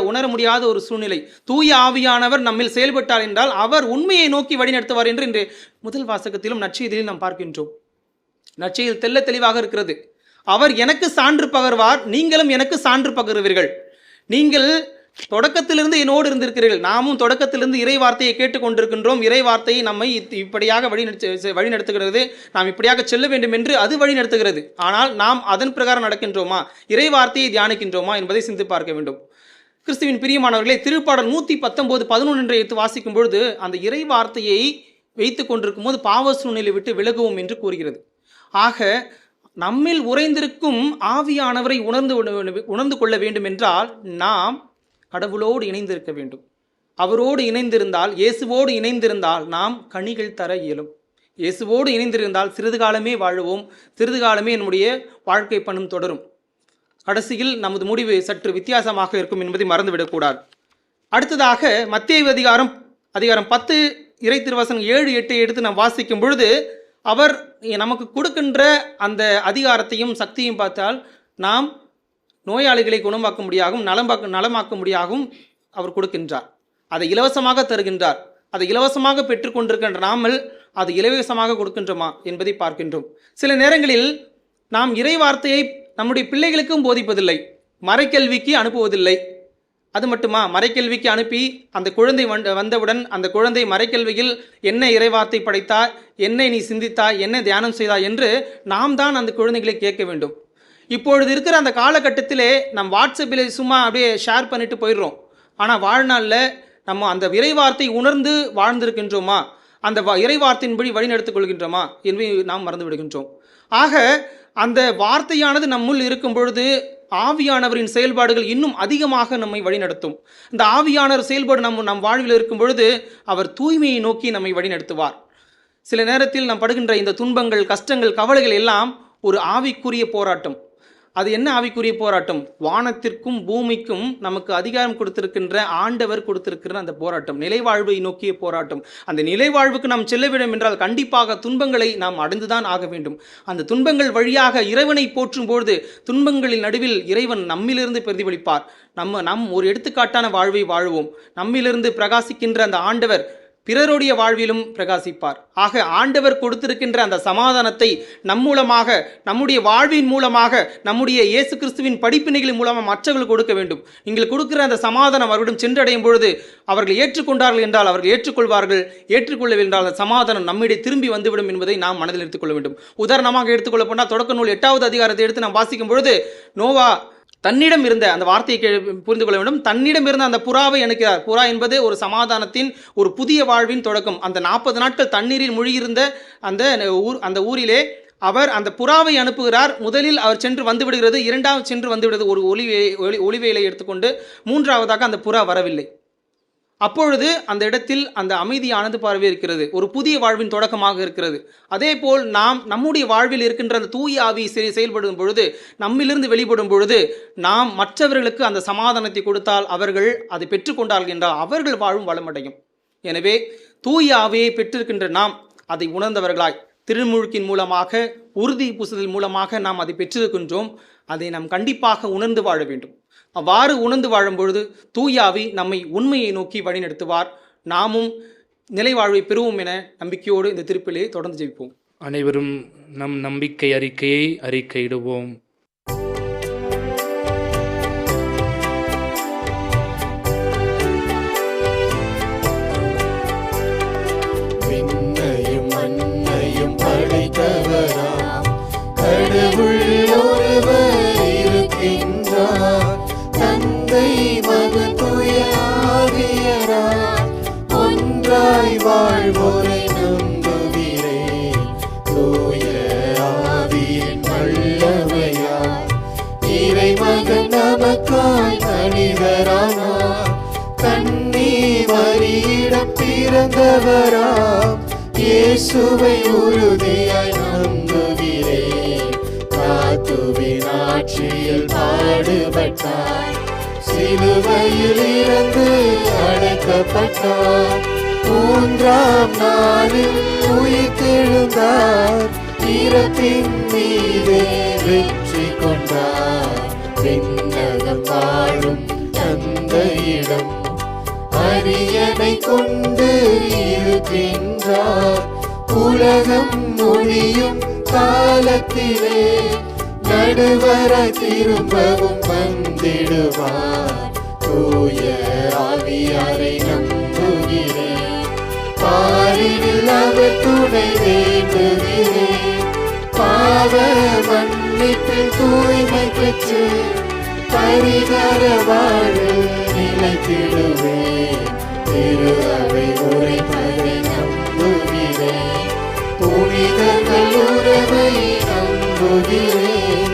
உணர முடியாத ஒரு சூழ்நிலை. தூய ஆவியானவர் நம்மில் செயல்பட்டார் என்றால் அவர் உண்மையை நோக்கி வழிநடத்துவார் என்று இன்று முதல் வாசகத்திலும் நற்செய்தியிலும் நாம் பார்க்கின்றோம். நற்செய்தி தெள்ள தெளிவாக இருக்கிறது. அவர் எனக்கு சான்று பகர்வார், நீங்களும் எனக்கு சான்று பகருவீர்கள். நீங்கள் தொடக்கத்திலிருந்து என்னோடு இருந்திருக்கிறீர்கள். நாமும் தொடக்கத்திலிருந்து இறை வார்த்தையை கேட்டுக்கொண்டிருக்கின்றோம். இறை வார்த்தையை நம்மை இப்படியாக வழிநடத்துகிறது, நாம் இப்படியாக செல்ல வேண்டும் என்று அது வழிநடத்துகிறது. ஆனால் நாம் அதன் பிரகாரம் நடக்கின்றோமா, இறை வார்த்தையை தியானிக்கின்றோமா என்பதை சிந்தித்து பார்க்க வேண்டும். கிறிஸ்துவின் பிரியமானவர்களே, திருப்பாடல் 119:11 எடுத்து வாசிக்கும் பொழுது அந்த இறை வார்த்தையை வைத்து கொண்டிருக்கும் போது பாவ சூழ்நிலை விட்டு விலகுவோம் என்று கூறுகிறது. ஆக நம்மில் உறைந்திருக்கும் ஆவியானவரை உணர்ந்து கொள்ள வேண்டும் என்றால் நாம் கடவுளோடு இணைந்திருக்க வேண்டும். அவரோடு இணைந்திருந்தால், இயேசுவோடு இணைந்திருந்தால் நாம் கனிகள் தர இயலும். இயேசுவோடு இணைந்திருந்தால் சிறிது காலமே வாழுவோம், சிறிது காலமே நம்முடைய வாழ்க்கை பணம் தொடரும். கடைசியில் நமது முடிவு சற்று வித்தியாசமாக இருக்கும் என்பதை மறந்துவிடக்கூடாது. அடுத்ததாக மத்தேயு அதிகாரம் 10 இறை திருவசனம் 7-8 எடுத்து நாம் வாசிக்கும் பொழுது அவர் நமக்கு கொடுக்கின்ற அந்த அதிகாரத்தையும் சக்தியும் பார்த்தால் நாம் நோயாளிகளை குணமாக்க முடியாகவும் நலமாக்க முடியாகவும் அவர் கொடுக்கின்றார். அதை இலவசமாக தருகின்றார். அதை இலவசமாக பெற்றுக்கொண்டிருக்கின்ற நாமல் அது இலவசமாக கொடுக்கின்றோமா என்பதை பார்க்கின்றோம். சில நேரங்களில் நாம் இறை வார்த்தையை நம்முடைய பிள்ளைகளுக்கும் போதிப்பதில்லை, மறைக்கல்விக்கு அனுப்புவதில்லை. அது மட்டுமா, மறைக்கல்விக்கு அனுப்பி அந்த குழந்தை வந்தவுடன் அந்த குழந்தை மறைக்கல்வியில் என்ன இறைவார்த்தை படைத்தாய், என்ன நீ சிந்தித்தாய், என்ன தியானம் செய்தாய் என்று நாம் தான் அந்த குழந்தைகளை கேட்க வேண்டும். இப்பொழுது இருக்கிற அந்த காலகட்டத்திலே நம் வாட்ஸ்அப்பில் சும்மா அப்படியே ஷேர் பண்ணிட்டு போயிடுறோம். ஆனால் வாழ்நாளில் நம்ம அந்த இறைவார்த்தை உணர்ந்து வாழ்ந்திருக்கின்றோமா, அந்த இறைவார்த்தையின்படி வழிநடத்திக் கொள்கின்றோமா என்பதை நாம் மறந்து விடுகின்றோம். ஆக அந்த வார்த்தையானது நம்முள் இருக்கும் பொழுது ஆவியானவரின் செயல்பாடுகள் இன்னும் அதிகமாக நம்மை வழிநடத்தும். இந்த ஆவியானவர் செயல்பாடு நம் வாழ்வில் இருக்கும் பொழுது அவர் தூய்மையை நோக்கி நம்மை வழிநடத்துவார். சில நேரத்தில் நாம் படுகின்ற இந்த துன்பங்கள், கஷ்டங்கள், கவலைகள் எல்லாம் ஒரு ஆவிக்குரிய போராட்டம். அது என்ன ஆவிக்குரிய போராட்டம்? வானத்திற்கும் பூமிக்கும் நமக்கு அதிகாரம் கொடுத்திருக்கின்ற ஆண்டவர் கொடுத்திருக்கிற அந்த போராட்டம், நிலைவாழ்வை நோக்கிய போராட்டம். அந்த நிலைவாழ்வுக்கு நாம் செல்ல வேண்டும் என்றால் கண்டிப்பாக துன்பங்களை நாம் அடைந்துதான் ஆக வேண்டும். அந்த துன்பங்கள் வழியாக இறைவனை போற்றும் பொழுது துன்பங்களின் நடுவில் இறைவன் நம்மிலிருந்து பிரதிபலிப்பார். நம் ஒரு எடுத்துக்காட்டான வாழ்வை வாழ்வோம். நம்மிலிருந்து பிரகாசிக்கின்ற அந்த ஆண்டவர் பிறருடைய வாழ்விலும் பிரகாசிப்பார். ஆக ஆண்டவர் கொடுத்திருக்கின்ற அந்த சமாதானத்தை நம் மூலமாக, நம்முடைய வாழ்வின் மூலமாக, நம்முடைய இயேசு கிறிஸ்துவின் படிப்பினைகளின் மூலமாக மற்றவர்கள் கொடுக்க வேண்டும். நீங்கள் கொடுக்கிற அந்த சமாதானம் அவர்களிடம் சென்றடையும் பொழுது அவர்கள் ஏற்றுக்கொண்டார்கள் என்றால் அவர்கள் ஏற்றுக்கொள்வார்கள், ஏற்றுக்கொள்ளவில்லை என்றால் அந்த சமாதானம் நம்மிடையே திரும்பி வந்துவிடும் என்பதை நாம் மனதில் எடுத்துக்கொள்ள வேண்டும். உதாரணமாக எடுத்துக்கொள்ள போனால் தொடக்க நூல் 8வது அதிகாரத்தை எடுத்து நாம் வாசிக்கும் பொழுது நோவா தன்னிடம் இருந்த அந்த வார்த்தையை புரிந்து கொள்ள வேண்டும். தன்னிடம் இருந்த அந்த புறாவை அனுக்கிறார். புறா என்பது ஒரு சமாதானத்தின், ஒரு புதிய வாழ்வின் தொடக்கம். அந்த 40 நாட்கள் தண்ணீரில் மூழ்கியிருந்த அந்த ஊரிலே அவர் அந்த புறாவை அனுப்புகிறார். முதலில் அவர் சென்று வந்து விடுகிறது, இரண்டாவது சென்று வந்து விடுகிறது ஒரு ஒளிவேலை எடுத்துக்கொண்டு, மூன்றாவதாக அந்த புறா வரவில்லை. அப்பொழுது அந்த இடத்தில் அந்த அமைதியானது பரவி இருக்கிறது, ஒரு புதிய வாழ்வின் தொடக்கமாக இருக்கிறது. அதே போல் நாம் நம்முடைய வாழ்வில் இருக்கின்ற அந்த தூய ஆவி செயல்படும் பொழுது, நம்மிலிருந்து வெளிப்படும் பொழுது நாம் மற்றவர்களுக்கு அந்த சமாதானத்தை கொடுத்தால் அவர்கள் அதை பெற்றுக்கொண்டார்கள் என்றால் அவர்கள் வாழும் வளமடையும். எனவே தூய ஆவியை பெற்றிருக்கின்ற நாம் அதை உணர்ந்தவர்களாய் திருமுழுக்கின் மூலமாக, உறுதி பூசுதல் மூலமாக நாம் அதை பெற்றிருக்கின்றோம். அதை நாம் கண்டிப்பாக உணர்ந்து வாழ வேண்டும். அவ்வாறு உணர்ந்து வாழும் பொழுது தூய ஆவி நம்மை உண்மையை நோக்கி வழிநடத்துவார். நாமும் நிலைவாழ்வை பெறுவோம் என நம்பிக்கையோடு இந்த திருப்பலியை தொடர்ந்து ஜெபிப்போம். அனைவரும் நம் நம்பிக்கை அறிக்கையை அறிக்கையிடுவோம். விண்ணையும் மண்ணையும் படைத்தவராம் கடவுள் ஒருவர் இருக்கின்றார். ஆண்டவராம் இயேசுவை உறுதியாய் நம்புகிறேன். காத்துவின் ஆட்சியில் பாடுபட்டார், சிலுவையில் இறந்து அடைக்கப்பட்டார், 3ஆம் நாளில் உயிர்த்தெழுந்தார், இறப்பின் மீதே வெற்றி கொண்டார். விண்ணகம் வாழும் தந்தையிடம் அரியணை கொண்டு இருக்கின்றார். உலகம் முடியும் காலத்திலே நடுவராய் திரும்பவும் வந்திடுவார். தூய ஆவியாரை நம்புகிறேன், பாரினில் அவர் துணை வேண்டுகிறேன். பாவ மன்னிப்பில் தூய்மை பெற்று பரிகார வாழ்வில் நிலைத்திடுவேன். திரு அவை உரைப்பதை நம்புகிறேன், புனிதர்கள் உறவை நம்புகிறேன்.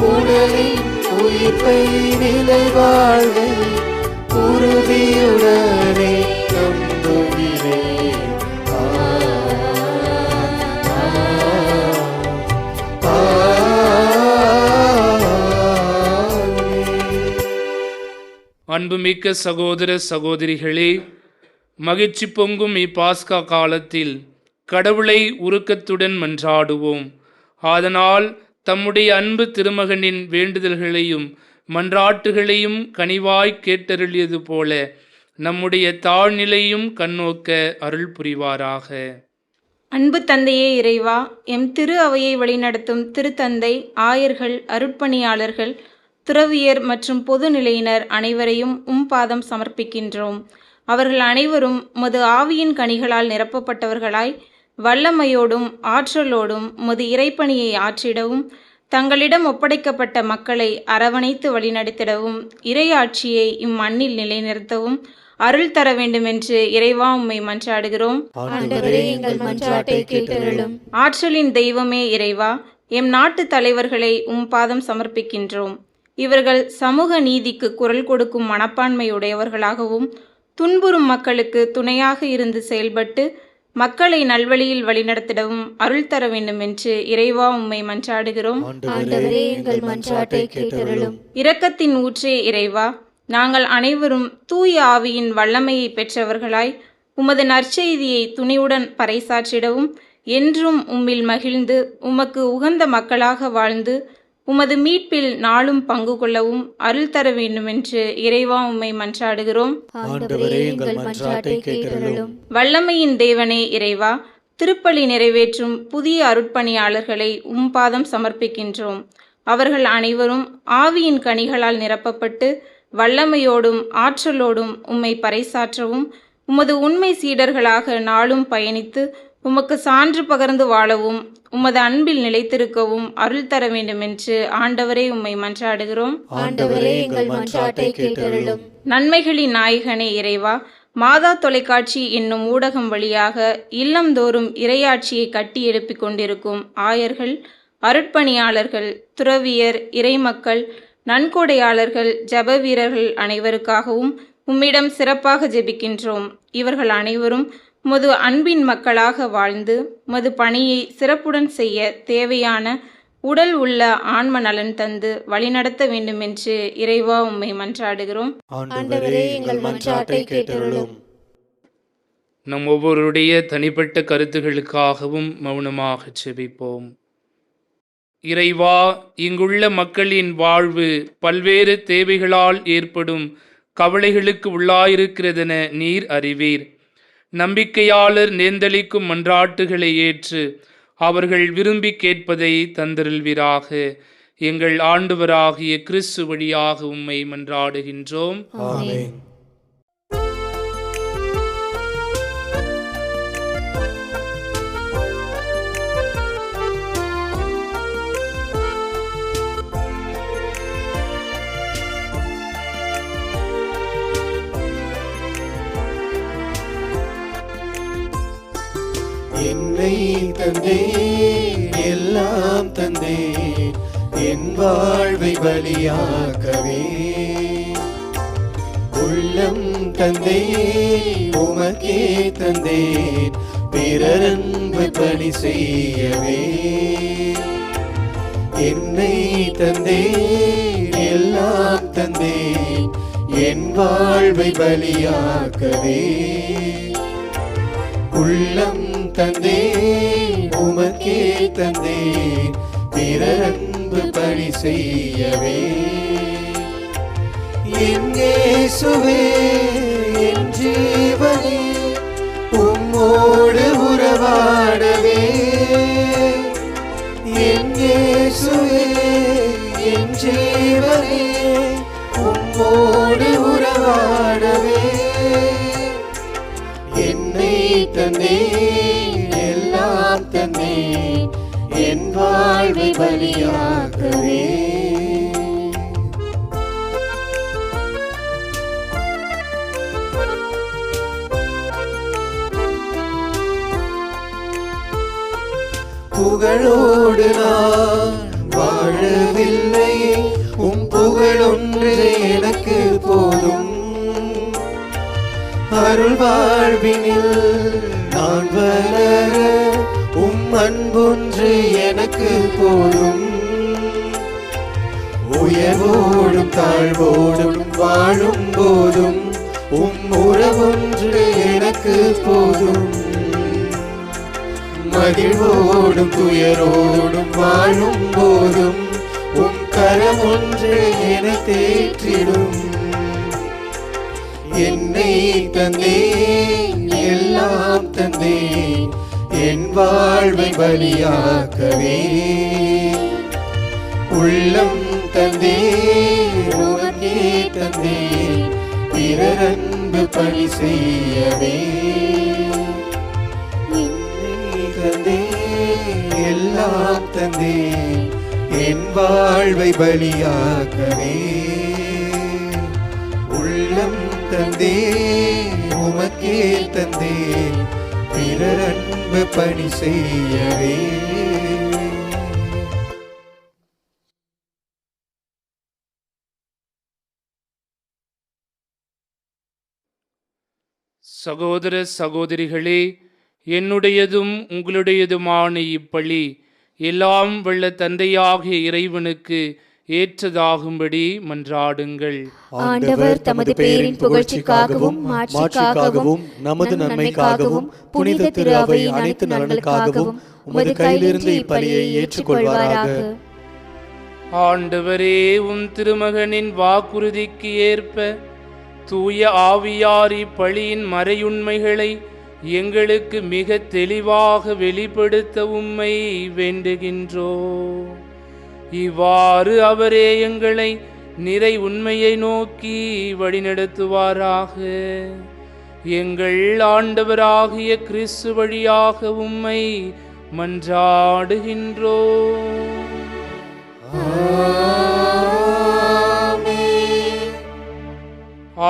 உடலின் உயிர்ப்பை நிலை வாழ்வை உறுதியுடனே நம்புகிறேன். அன்புமிக்க சகோதர சகோதரிகளே, மகிழ்ச்சி பொங்கும் இப்பாஸ்கா காலத்தில் கடவுளை உருக்கத்துடன் மன்றாடுவோம். அதனால் தம்முடைய அன்பு திருமகனின் வேண்டுதல்களையும் மன்றாட்டுகளையும் கனிவாய் கேட்டருளியது போல நம்முடைய தாழ்நிலையும் கண்ணோக்க அருள் புரிவாராக. அன்பு தந்தையே இறைவா, எம் திரு அவையை வழிநடத்தும் திருத்தந்தை, ஆயர்கள், அருட்பணியாளர்கள், துறவியர் மற்றும் பொதுநிலையினர் அனைவரையும் பாதம் சமர்ப்பிக்கின்றோம். அவர்கள் அனைவரும் உமது ஆவியின் கனிகளால் நிரப்பப்பட்டவர்களாய் வல்லமையோடும் ஆற்றலோடும் உமது இறைப்பணியை ஆற்றிடவும், தங்களிடம் ஒப்படைக்கப்பட்ட மக்களை அரவணைத்து வழிநடத்திடவும், இறையாட்சியை இம்மண்ணில் நிலைநிறுத்தவும் அருள் தர வேண்டுமென்று இறைவா உம்மை மன்றாடுகிறோம். ஆற்றலின் தெய்வமே இறைவா, எம் நாட்டு தலைவர்களை பாதம் சமர்ப்பிக்கின்றோம். இவர்கள் சமூக நீதிக்கு குரல் கொடுக்கும் மனப்பான்மையுடையவர்களாகவும், துன்புறும் மக்களுக்கு துணையாக இருந்து செயல்பட்டு மக்களை நல்வழியில் வழிநடத்திடவும் அருள் தர வேண்டும் என்று இறைவா உம்மை மன்றாடுகிறோம். இரக்கத்தின் ஊற்றே இறைவா, நாங்கள் அனைவரும் தூய ஆவியின் வல்லமையை பெற்றவர்களாய் உமது நற்செய்தியை துணிவுடன் பறைசாற்றிடவும், என்றும் உம்மில் மகிழ்ந்து உமக்கு உகந்த மக்களாக வாழ்ந்து உமது மீட்பில் நாளும் பங்கு கொள்ளவும் அருள் தர வேண்டுமென்று இறைவா உம்மை மன்றாடுகிறோம். வல்லமையின் தேவனே இறைவா, திருப்பலி நிறைவேற்றும் புதிய அருட்பணியாளர்களை பாதம் சமர்ப்பிக்கின்றோம். அவர்கள் அனைவரும் ஆவியின் கனிகளால் நிரப்பப்பட்டு வல்லமையோடும் ஆற்றலோடும் உம்மை பறைசாற்றவும், உமது உண்மை சீடர்களாக நாளும் பயணித்து உமக்கு சான்று பகர்ந்து வாழவும், உமது அன்பில் நிலைத்திருக்கவும் அருள் தர வேண்டும் என்று ஆண்டவரே உம்மை மன்றாடுகிறோம். நன்மைகளின் நாயகனே இறைவா, மாதா தொலைக்காட்சி என்னும் ஊடகம் வழியாக இல்லந்தோறும் இறையாட்சியை கட்டி எழுப்பிக் கொண்டிருக்கும் ஆயர்கள், அருட்பணியாளர்கள், துறவியர், இறைமக்கள், நன்கொடையாளர்கள், ஜப வீரர்கள் அனைவருக்காகவும் உம்மிடம் சிறப்பாக ஜெபிக்கின்றோம். இவர்கள் அனைவரும் உமது அன்பின் மக்களாக வாழ்ந்து உமது பணியை சிறப்புடன் செய்ய தேவையான உடல் உள்ள ஆன்ம நலன் தந்து வழிநடத்த வேண்டும் என்று இறைவா உம்மை மன்றாடுகிறோம். நம் ஒவ்வொருடைய தனிப்பட்ட கருத்துகளுக்காகவும் மௌனமாக செபிப்போம். இறைவா, இங்குள்ள மக்களின் வாழ்வு பல்வேறு தேவைகளால் ஏற்படும் கவலைகளுக்கு உள்ளாயிருக்கிறதென நீர் அறிவீர். நம்பிக்கையாளர் நேர்ந்தளிக்கும் மன்றாட்டுகளை ஏற்று அவர்கள் விரும்பி கேட்பதை தந்தருள்வீராக. எங்கள் ஆண்டவராகிய கிறிஸ்து வழியாக உம்மை மன்றாடுகின்றோம். ஆமென். என்னை தந்தே, எல்லாம் தந்தே, என் வாழ்வை பலியாக்கவே. உள்ள உள்ளம் தந்தேன் உமக்கே தந்தேன் பிறரன்பு பணி செய்யவே. என்னை தந்தேன் எல்லாம் தந்தேன் என் வாழ்வை பலியாக்கவே. உள்ளம் தந்தேன் உமக்கே தந்தேன் பிறரன்பு பணி செய்யவே. என் இயேசுவே என் ஜீவனே உம்மோடு உறவாடவே. என் இயேசுவே என் ஜீவனே உம்மோடு உறவாடவே. என்னை தந்தேன் எல்லாம் தந்தேன் என் வாழ்வை பலியாக்கவே. புகழோடு நான் வாழவில்லை புகழொன்று எனக்கு போதும். அருள் வாழ்வினில் நான் வளர அன்பொன்று எனக்கு போதும். உயர்வோடும் தாழ்வோடும் வாழும் போதும் உறவொன்று எனக்கு போதும். மகிழ்வோடும் துயரோடும் வாழும் போதும் கரம் ஒன்று என தேற்றிடும். என்னை தந்தேன் எல்லாம் தந்தேன் என் வாழ்வை பலியாக்கவே. உள்ளம் தந்தேன் உமக்கே தந்தேன் பிறரன்பு பணி செய்யவே. எல்லாம் தந்தேன் என் வாழ்வை பலியாக்கவே. உள்ளம் தந்தேன் உமக்கே தந்தேன் பிறரன்பு பணி செய்யவே. சகோதர சகோதரிகளே, என்னுடையதும் உங்களுடையதுமான இப்பலி எல்லாம் வல்ல தந்தையாகிய இறைவனுக்கு ஏற்றதாகும்படி மன்றாடுங்கள். ஆண்டவர் தமது பெயரின் புகழ்ச்சிக்காகவும் மாட்சிக்காகவும் நமது நன்மைக்காகவும் புனித திரு அவை அனைத்து நலன்களுக்காகவும் உமது கையிலிருந்து இப்பலியை ஏற்றுக்கொள்வாராக. ஆண்டவரே, உம் திருமகனின் வாக்குறுதிக்கு ஏற்ப தூய ஆவியார் இப்பலியின் மறையுண்மைகளை எங்களுக்கு மிக தெளிவாக வெளிப்படுத்த உம்மை வேண்டுகின்றோ. இவ்வாறு அவரே எங்களை நிறை உண்மையை நோக்கி வழிநடத்துவாராக. எங்கள் ஆண்டவராகிய கிறிஸ்து வழியாக உம்மை மன்றாடுகின்றோ.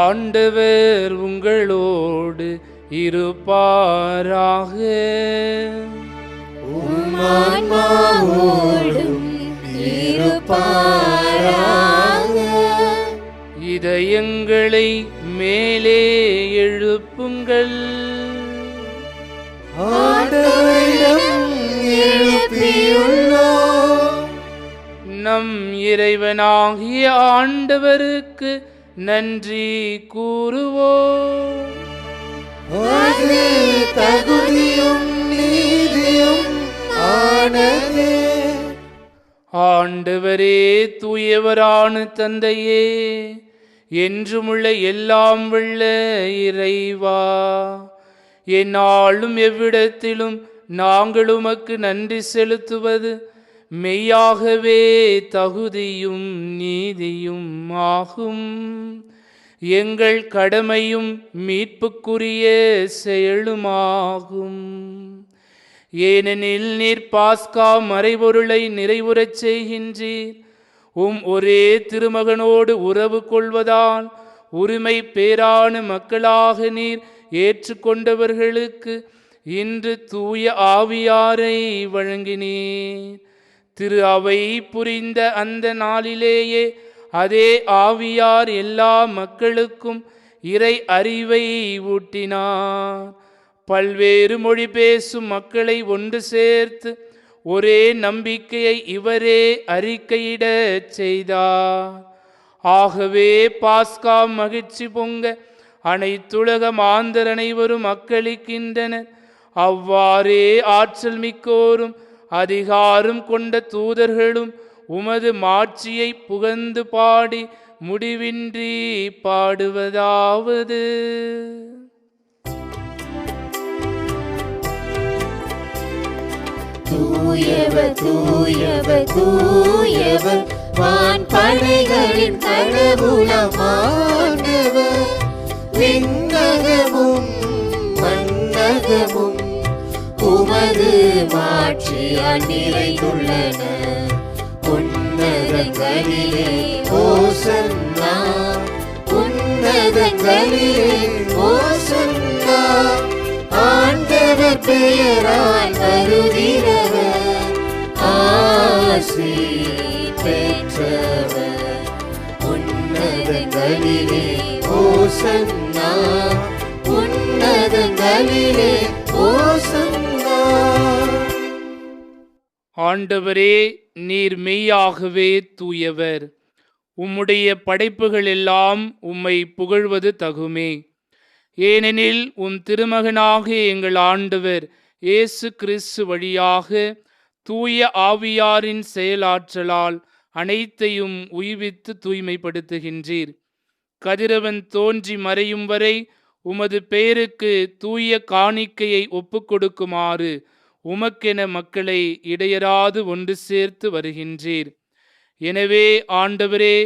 ஆண்டவர் உங்களோடு இருப்பாராக. இதயங்களை மேலே எழுப்புங்கள். நம் இறைவனாகிய ஆண்டவருக்கு நன்றி கூறுவோம். தகுதியும் நீதியும் ஆனதே. ஆண்டவரே, தூயவரான தந்தையே, என்றுமுள்ள எல்லாம் வல்ல இறைவா, எந்நாளும் எவ்விடத்திலும் நாங்கள் உமக்கு நன்றி செலுத்துவது மெய்யாகவே தகுதியும் நீதியும் ஆகும். எங்கள் கடமையும் மீட்புக்குரிய செயலுமாகும். ஏனெனில் நீர் பாஸ்கா மறைபொருளை நிறைவுறச் செய்கின்றீர். ஒரே திருமகனோடு உறவு கொள்வதால் உரிமை பேரான மக்களாக நீர் ஏற்றுக்கொண்டவர்களுக்கு இன்று தூய ஆவியாரை வழங்கினீர். திரு அவை புரிந்த அந்த நாளிலேயே அதே ஆவியார் எல்லா மக்களுக்கும் இறை அறிவை ஊட்டினார். பல்வேறு மொழி பேசும் மக்களை ஒன்று சேர்த்து ஒரே நம்பிக்கையை இவரே அறிக்கையிடச் செய்தார். ஆகவே பாஸ்கா மகிழ்ச்சி பொங்க அனைத்துலக மாந்தர் அனைவரும் அக்களிக்கின்றனர். அவ்வாறே ஆற்றல் மிக்கோரும் அதிகாரம் கொண்ட தூதர்களும் உமது மாட்சியை புகழ்ந்து பாடி முடிவின்றி பாடுவதாவது: தூயவர் தூயவர் தூயவர் வான்படைகளின் கடவுளமானவர். விண்ணகமும் மண்ணகமும் உமது மாட்சியால் நிறைந்துள்ளன. உன்னதங்களிலே ஓசன்னா, உன்னதங்களிலே ஓசன்னா. ஆண்டவர் பெயரால் வருகிறவர் ஆசி பெற்றவர். உன்னதங்களிலே ஓசன்னா, உன்னதங்களிலே ஓசன்னா. ஆண்டவரே, நீர் மெய்யாகவே தூயவர். உம்முடைய படைப்புகள் எல்லாம் உம்மை புகழ்வது தகுமே. ஏனெனில் உம் திருமகனாகிய எங்கள் ஆண்டவர் இயேசு கிறிஸ்து வழியாக தூய ஆவியாரின் செயலாற்றலால் அனைத்தையும் உய்வித்து தூய்மைப்படுத்துகின்றீர். கதிரவன் தோன்றி மறையும் வரை உமது பெயருக்கு தூய காணிக்கையை ஒப்புக்கொடுக்குமாறு உமக்கென மக்களை இடையராது ஒன்று சேர்த்து வருகின்றீர். எனவே ஆண்டவரே,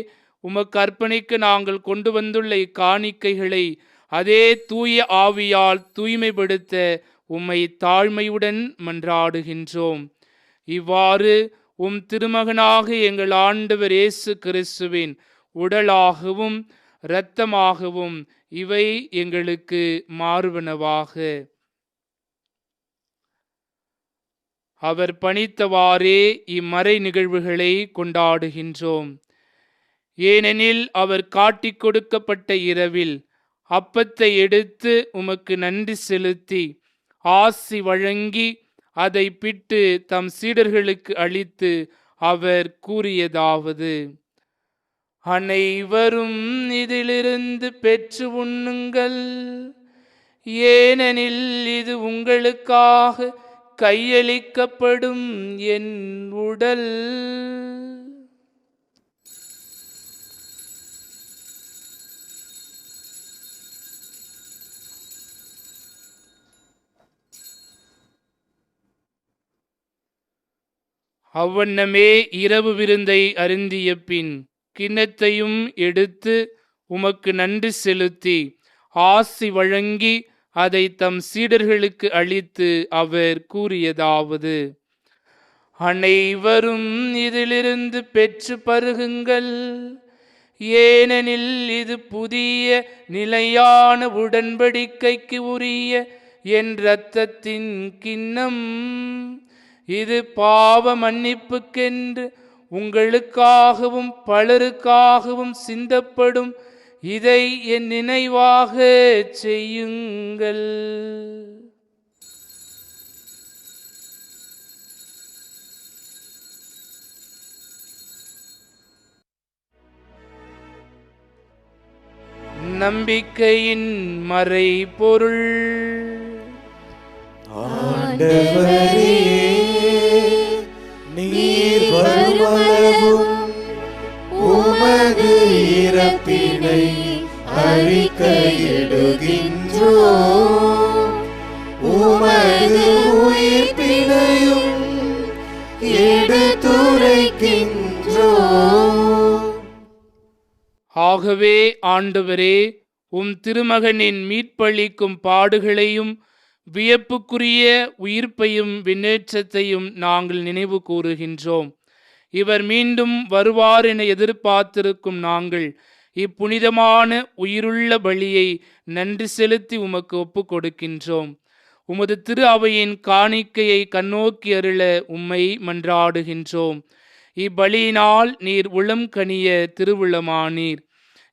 உமக்கு அர்ப்பணிக்க நாங்கள் கொண்டு வந்துள்ள இக்காணிக்கைகளை அதே தூய ஆவியால் தூய்மைப்படுத்த உம்மை தாழ்மையுடன் மன்றாடுகின்றோம். இவ்வாறு உம் திருமகனாக எங்கள் ஆண்டவர் இயேசு கிறிஸ்துவின் உடலாகவும் இரத்தமாகவும் இவை எங்களுக்கு மாறுவனவாக. அவர் பணித்தவாறே இம்மறை நிகழ்வுகளை கொண்டாடுகின்றோம். ஏனெனில் அவர் காட்டிக் கொடுக்கப்பட்ட இரவில் அப்பத்தை எடுத்து உமக்கு நன்றி செலுத்தி ஆசி வழங்கி அதை பிட்டு தம் சீடர்களுக்கு அளித்து அவர் கூறியதாவது: அனைவரும் இதிலிருந்து பெற்று உண்ணுங்கள், ஏனெனில் இது உங்களுக்காக கையளிக்கப்படும் என் உடல். அவ்வண்ணமே இரவு விருந்தை அருந்திய பின் கிண்ணத்தையும் எடுத்து உமக்கு நன்றி செலுத்தி ஆசி வழங்கி அதை தம் சீடர்களுக்கு அளித்து அவர் கூறியதாவது: அனைவரும் இதிலிருந்து பெற்று பருகுங்கள், ஏனெனில் இது புதிய நிலையான உடன்படிக்கைக்கு உரிய என் இரத்தத்தின் கிண்ணம். இது பாவ மன்னிப்புக்கென்று உங்களுக்காகவும் பலருக்காகவும் சிந்தப்படும். இதை என் நினைவாக செய்யுங்கள். நம்பிக்கையின் மறைபொருள். ஆண்டவரே, நீர் வருமளவும் உமது இறப்பினை அறிக்கையிடுகின்றோம், உமது உயிர்ப்பினையும் எடுத்துரைக்கின்றோம். ஆகவே ஆண்டவரே, உம் திருமகனின் மீட்பளிக்கும் பாடுகளையும் வியப்புக்குரிய உயிர்ப்பையும் விண்ணேற்றத்தையும் நாங்கள் நினைவு கூறுகின்றோம். இவர் மீண்டும் வருவார் என எதிர்பார்த்திருக்கும் நாங்கள் இப்புனிதமான உயிருள்ள பலியை நன்றி செலுத்தி உமக்கு ஒப்புக் கொடுக்கின்றோம். உமது திரு அவையின் காணிக்கையை கண்ணோக்கி அருள உம்மை மன்றாடுகின்றோம். இப்பலியினால் நீர் உளம் கனிய திருவுளமானீர்.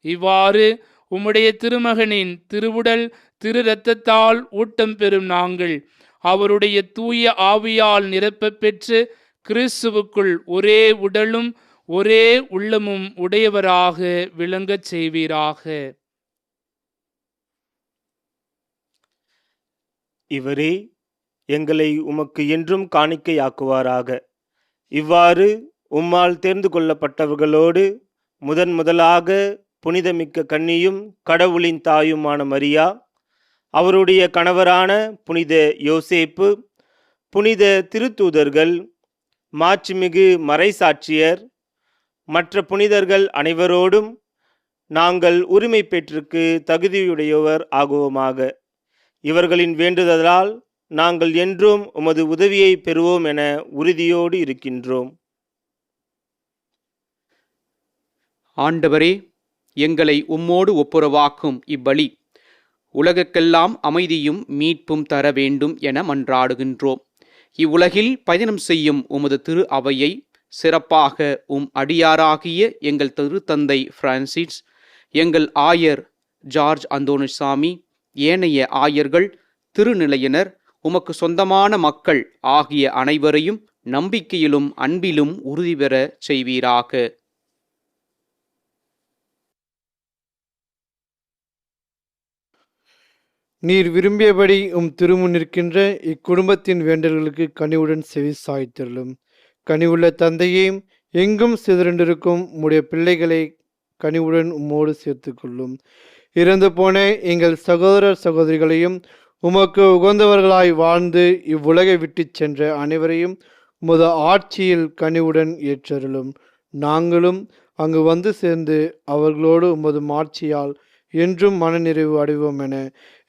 இவ்வாறு உம்முடைய திருமகனின் திருவுடல் திரு இரத்தத்தால் ஊட்டம் பெறும் நாங்கள் அவருடைய தூய ஆவியால் நிரப்பப் பெற்று கிறிஸ்துவுக்குள் ஒரே உடலும் ஒரே உள்ளமும் உடையவராக விளங்கச் செய்வீராக. இவரே எங்களை உமக்கு என்றும் காணிக்கையாக்குவாராக. இவ்வாறு உம்மால் தேர்ந்து கொள்ளப்பட்டவர்களோடு முதலாக புனிதமிக்க கன்னியும் கடவுளின் தாயுமான மரியா, அவருடைய கணவரான புனித யோசேப்பு, புனித திருத்தூதர்கள், மாட்சிமிகு மறைசாட்சியர், மற்ற புனிதர்கள் அனைவரோடும் நாங்கள் உரிமை பெற்றிற்கு தகுதியுடையவர் ஆகுவோமாக. இவர்களின் வேண்டுதலால் நாங்கள் என்றும் உமது உதவியை பெறுவோம் என உறுதியோடு இருக்கின்றோம். ஆண்டவரே, எங்களை உம்மோடு ஒப்புரவாக்கும் இவ்வழி உலகக்கெல்லாம் அமைதியும் மீட்பும் தர வேண்டும் என மன்றாடுகின்றோம். இவ்வுலகில் பயணம் செய்யும் உமது திரு அவையை சிறப்பாக அடியாராகிய எங்கள் திருத்தந்தை பிரான்சிஸ், எங்கள் ஆயர் ஜார்ஜ் அந்தோனிசாமி, ஏனைய ஆயர்கள், திருநிலையினர், உமக்கு சொந்தமான மக்கள் ஆகிய அனைவரையும் நம்பிக்கையிலும் அன்பிலும் உறுதி பெற செய்வீராக. நீர் விரும்பியபடி திருமுன் நிற்கின்ற இக்குடும்பத்தின் வேண்டல்களுக்கு கனிவுடன் செவி சாய்த்தருளும். கனிவுள்ள தந்தையே, எங்கும் சிதறண்டிருக்கும் உம்முடைய பிள்ளைகளை கனிவுடன் உம்மோடு சேர்த்து கொள்ளும். இறந்து போன எங்கள் சகோதர சகோதரிகளையும் உமக்கு உகந்தவர்களாய் வாழ்ந்து இவ்வுலகை விட்டு சென்ற அனைவரையும் உமது ஆட்சியில் கனிவுடன் ஏற்றருளும். நாங்களும் அங்கு வந்து சேர்ந்து அவர்களோடு உமது மாட்சியால் என்றும் மனநிறைவு அடைவோம் என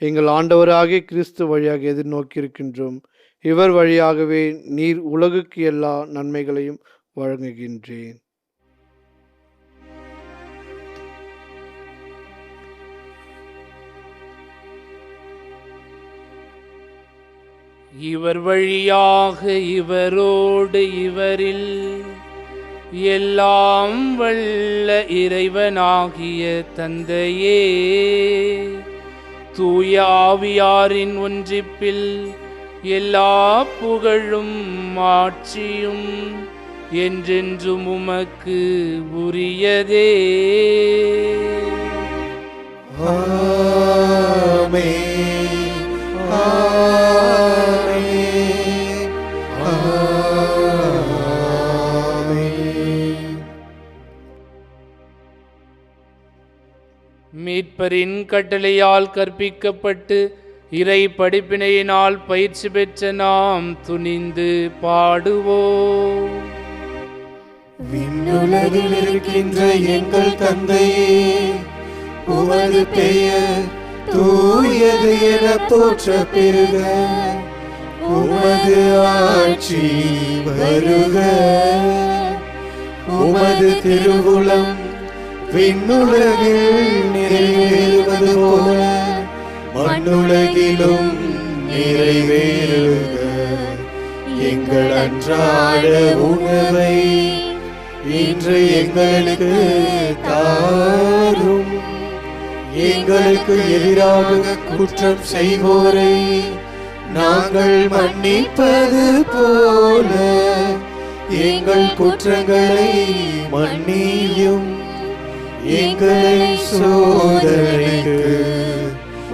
எங்கள் ஆண்டவராகிய கிறிஸ்து வழியாக எதிர்நோக்கியிருக்கின்றோம். இவர் வழியாகவே நீர் உலகுக்கு எல்லா நன்மைகளையும் வழங்குகின்றேன். இவர் வழியாக இவரோடு இவரில் எல்லாம் வல்ல இறைவனாகிய தந்தையே, தூய ஆவியாரின் ஒன்றிப்பில் எல்லா புகழும் மாட்சியும் என்றென்றும் உமக்கு உரியதே. ஆமென். மீட்பரின் கட்டளையால் கற்பிக்கப்பட்டு இறை படிப்பினையினால் பயிற்சி பெற்ற நாம் துணிந்து பாடுவோம். விண்ணுலகில் இருக்கின்ற எங்கள் தந்தையே, உமது பெயர் தூயது என போற்ற பெறுக. உமது ஆட்சி வருக. உமது திருவுளம் விண்ணுலகில் நிறைவேறுவது போல மண்ணுலகிலும் நிறைவேறுக. எங்கள் அன்றாட உணவை இன்று எங்களுக்கு தாரும். எங்களுக்கு எதிராக குற்றம் செய்வோரை நாங்கள் மன்னிப்பது போல எங்கள் குற்றங்களை மன்னியும். எங்களை சோதனைக்கு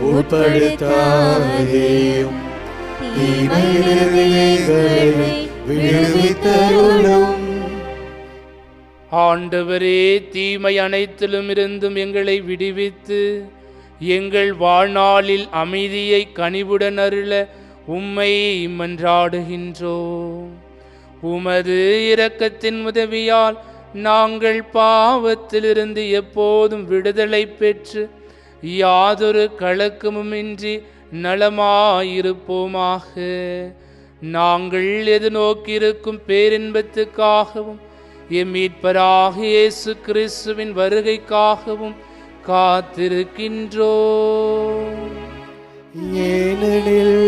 உட்படுத்தாதேயும், தீமையிலிருந்து எங்களை விடுவித்தருளும். ஆண்டவரே, தீமை அனைத்திலும் இருந்தும் எங்களை விடுவித்து எங்கள் வாழ்நாளில் அமைதியை கனிவுடன் அருள உம்மை மன்றாடுகின்றோம். உமது இரக்கத்தின் உதவியால் நாங்கள் பாவத்திலிருந்து எப்போதும் விடுதலை பெற்று யாதொரு கலக்கமுமின்றி நலமாயிருப்போமாக. நாங்கள் எதிர்நோக்கியிருக்கும் பேரின்பத்துக்காகவும் எம் மீட்பராகிய இயேசு கிறிஸ்துவின் வருகைக்காகவும் காத்திருக்கின்றோம். ஏனெனில்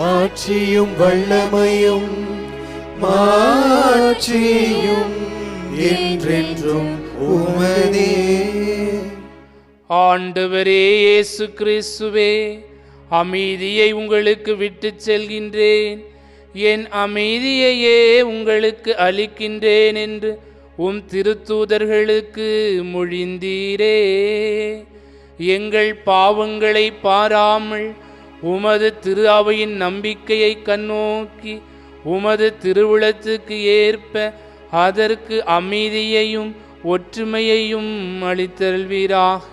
ஆட்சியும் வல்லமையும் மாட்சியும் என்றென்றும் உமதே. ஆண்டவரே இயேசு கிறிஸ்துவே, அமைதியை உங்களுக்கு விட்டுச் செல்கின்றேன், என் அமைதியையே உங்களுக்கு அளிக்கின்றேன் என்று உம் திருத்தூதர்களுக்கு மொழிந்தீரே. எங்கள் பாவங்களை பாராமல் உமது திரு அவையின் நம்பிக்கையை கண்ணோக்கி உமது திருவுளத்துக்கு ஏற்ப அதற்கு அமைதியையும் ஒற்றுமையையும் அளித்தருள்வீராக.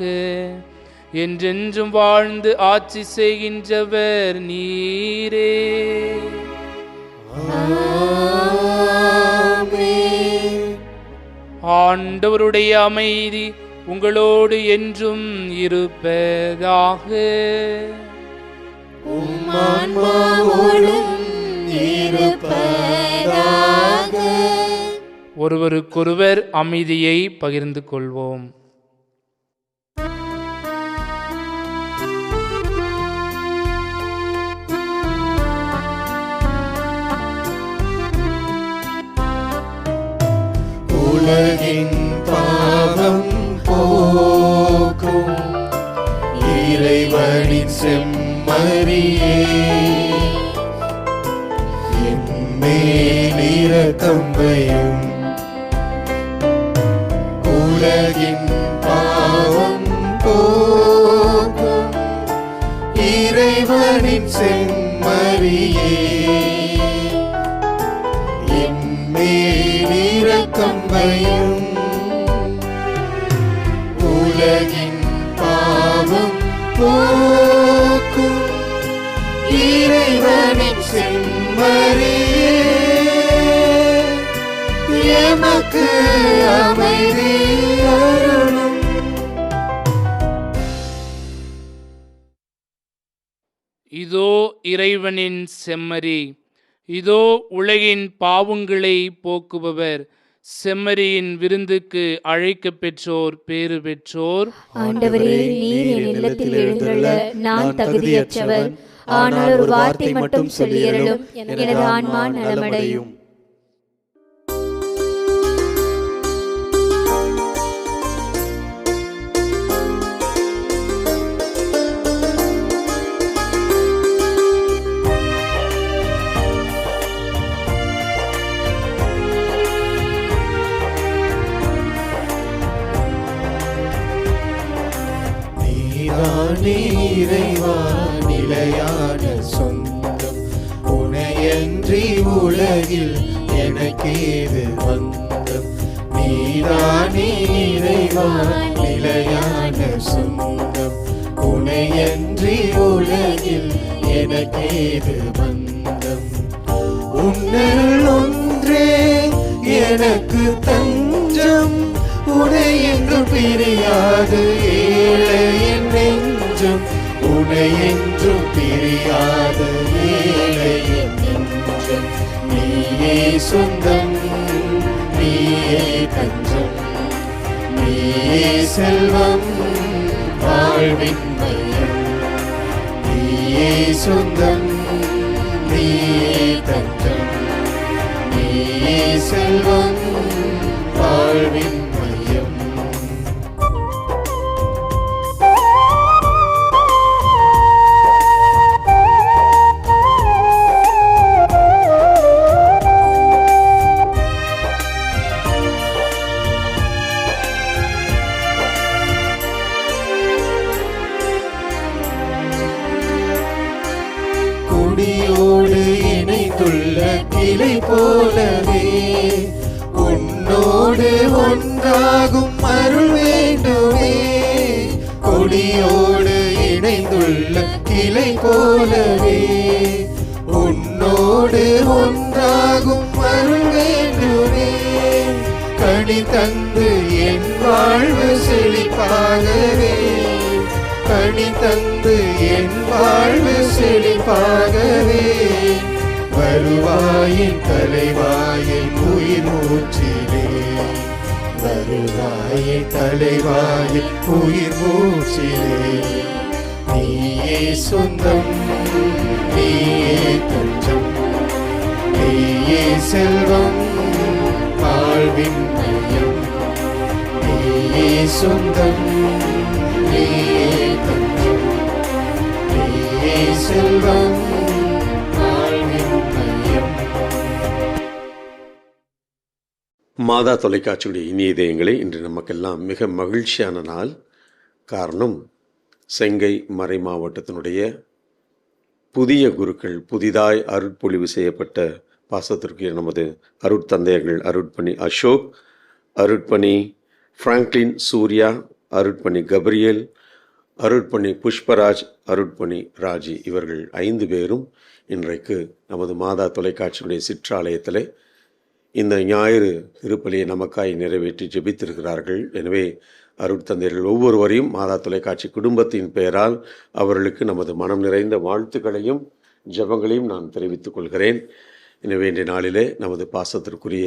என்றென்றும் வாழ்ந்து ஆட்சி செய்கின்றவர் நீரே. ஆண்டவருடைய அமைதி உங்களோடு என்றும் இருப்பதாக. ஒருவருக்கொருவர் அமைதியை பகிர்ந்து கொள்வோம். உலகின் பாவம் போக்கும் இறைவனின் செம்மறியே, என்மேல் இரக்கம் வையும். உலகின் பாவம் போக்கும் இறைவனின் செம்மறியே, என்மேல் இரக்கம் வையும். உலகின் பாவம் போக்கும் இறைவனின் செம்மறியே, எமக்கு அமைதி அருளும். இதோ இறைவனின் செம்மறி, இதோ உலகின் பாவங்களை போக்குபவர். செம்மறியின் விருந்துக்கு அழைக்க பெற்றோர் பேறு பெற்றோர். ஆண்டவரே, நீர் என் இல்லத்தில் எழுந்துள்ள நான் தகுதியற்றவர், ஆனால் ஒரு வார்த்தை மட்டும் சொல்லியருளும், எனது ஆன்மா நலமடையும். இறைவா நிலையான சொந்தம், உனையன்றி உலகில் எனக்கேது வந்தம். நீதானே இறைவா நிலையான சொந்தம், உனையன்றி உலகில் எனக்கேது வந்தம். உன்னில் ஒன்றே எனக்கு தஞ்சம், உனை என்று பிரியாது ஏழையின் நெஞ்சம். உனை என்றும் பிரியாது ஏழையின் நெஞ்சம். நீயே சொந்தம், நீயே தஞ்சம், நீயே செல்வம், வாழ்வின் மையம். நீயே சொந்தம், நீயே தஞ்சம், நீயே செல்வம், வாழ்வின் மையம். கொடியோடு இணைந்துள்ள கிளை போலவே உன்னோடு ஒன்றாகும் அருள் வேண்டுமே. கொடியோடு இணைந்துள்ள கிளை போலவே உன்னோடு ஒன்றாகும் அருள் வேண்டுமே. கனி தந்து என் வாழ்வு செழிப்பாகவே, கனி தந்து என் வாழ்வு செழிப்பாகவே. வருவாயின் தலைவாயின் உயிர் மூச்சிலே, வருவாயின் தலைவாயின் உயிர் மூச்சிலே. நீயே சொந்தம், நீயே தஞ்சம், நீயே செல்வம், வாழ்வின் மையம். நீயே சொந்தம், நீயே தஞ்சம், நீயே செல்வம், வாழ்வின் மையம். மாதா தொலைக்காட்சியுடைய இனிய இதயங்களே, இன்று நமக்கெல்லாம் மிக மகிழ்ச்சியான நாள். காரணம், செங்கை மறை மாவட்டத்தினுடைய புதிய குருக்கள், புதிதாய் அருட்பொழிவு செய்யப்பட்ட பாசத்திற்கு நமது அருட்தந்தையர்கள் அருட்பணி அசோக், அருட்பணி பிராங்க்லின் சூர்யா, அருட்பணி கப்ரியேல், அருட்பணி புஷ்பராஜ், அருட்பணி ராஜி, இவர்கள் 5 பேரும் இன்றைக்கு நமது மாதா தொலைக்காட்சியினுடைய சிற்றாலயத்தில் இந்த ஞாயிறு திருப்பலியை நமக்காய் நிறைவேற்றி ஜெபித்திருக்கிறார்கள். எனவே அருட்தந்தையர்கள் ஒவ்வொருவரையும் மாதா தொலைக்காட்சி குடும்பத்தின் பெயரால் அவர்களுக்கு நமது மனம் நிறைந்த வாழ்த்துக்களையும் ஜெபங்களையும் நான் தெரிவித்துக் கொள்கிறேன். எனவே இன்றைய நாளிலே நமது பாசத்திற்குரிய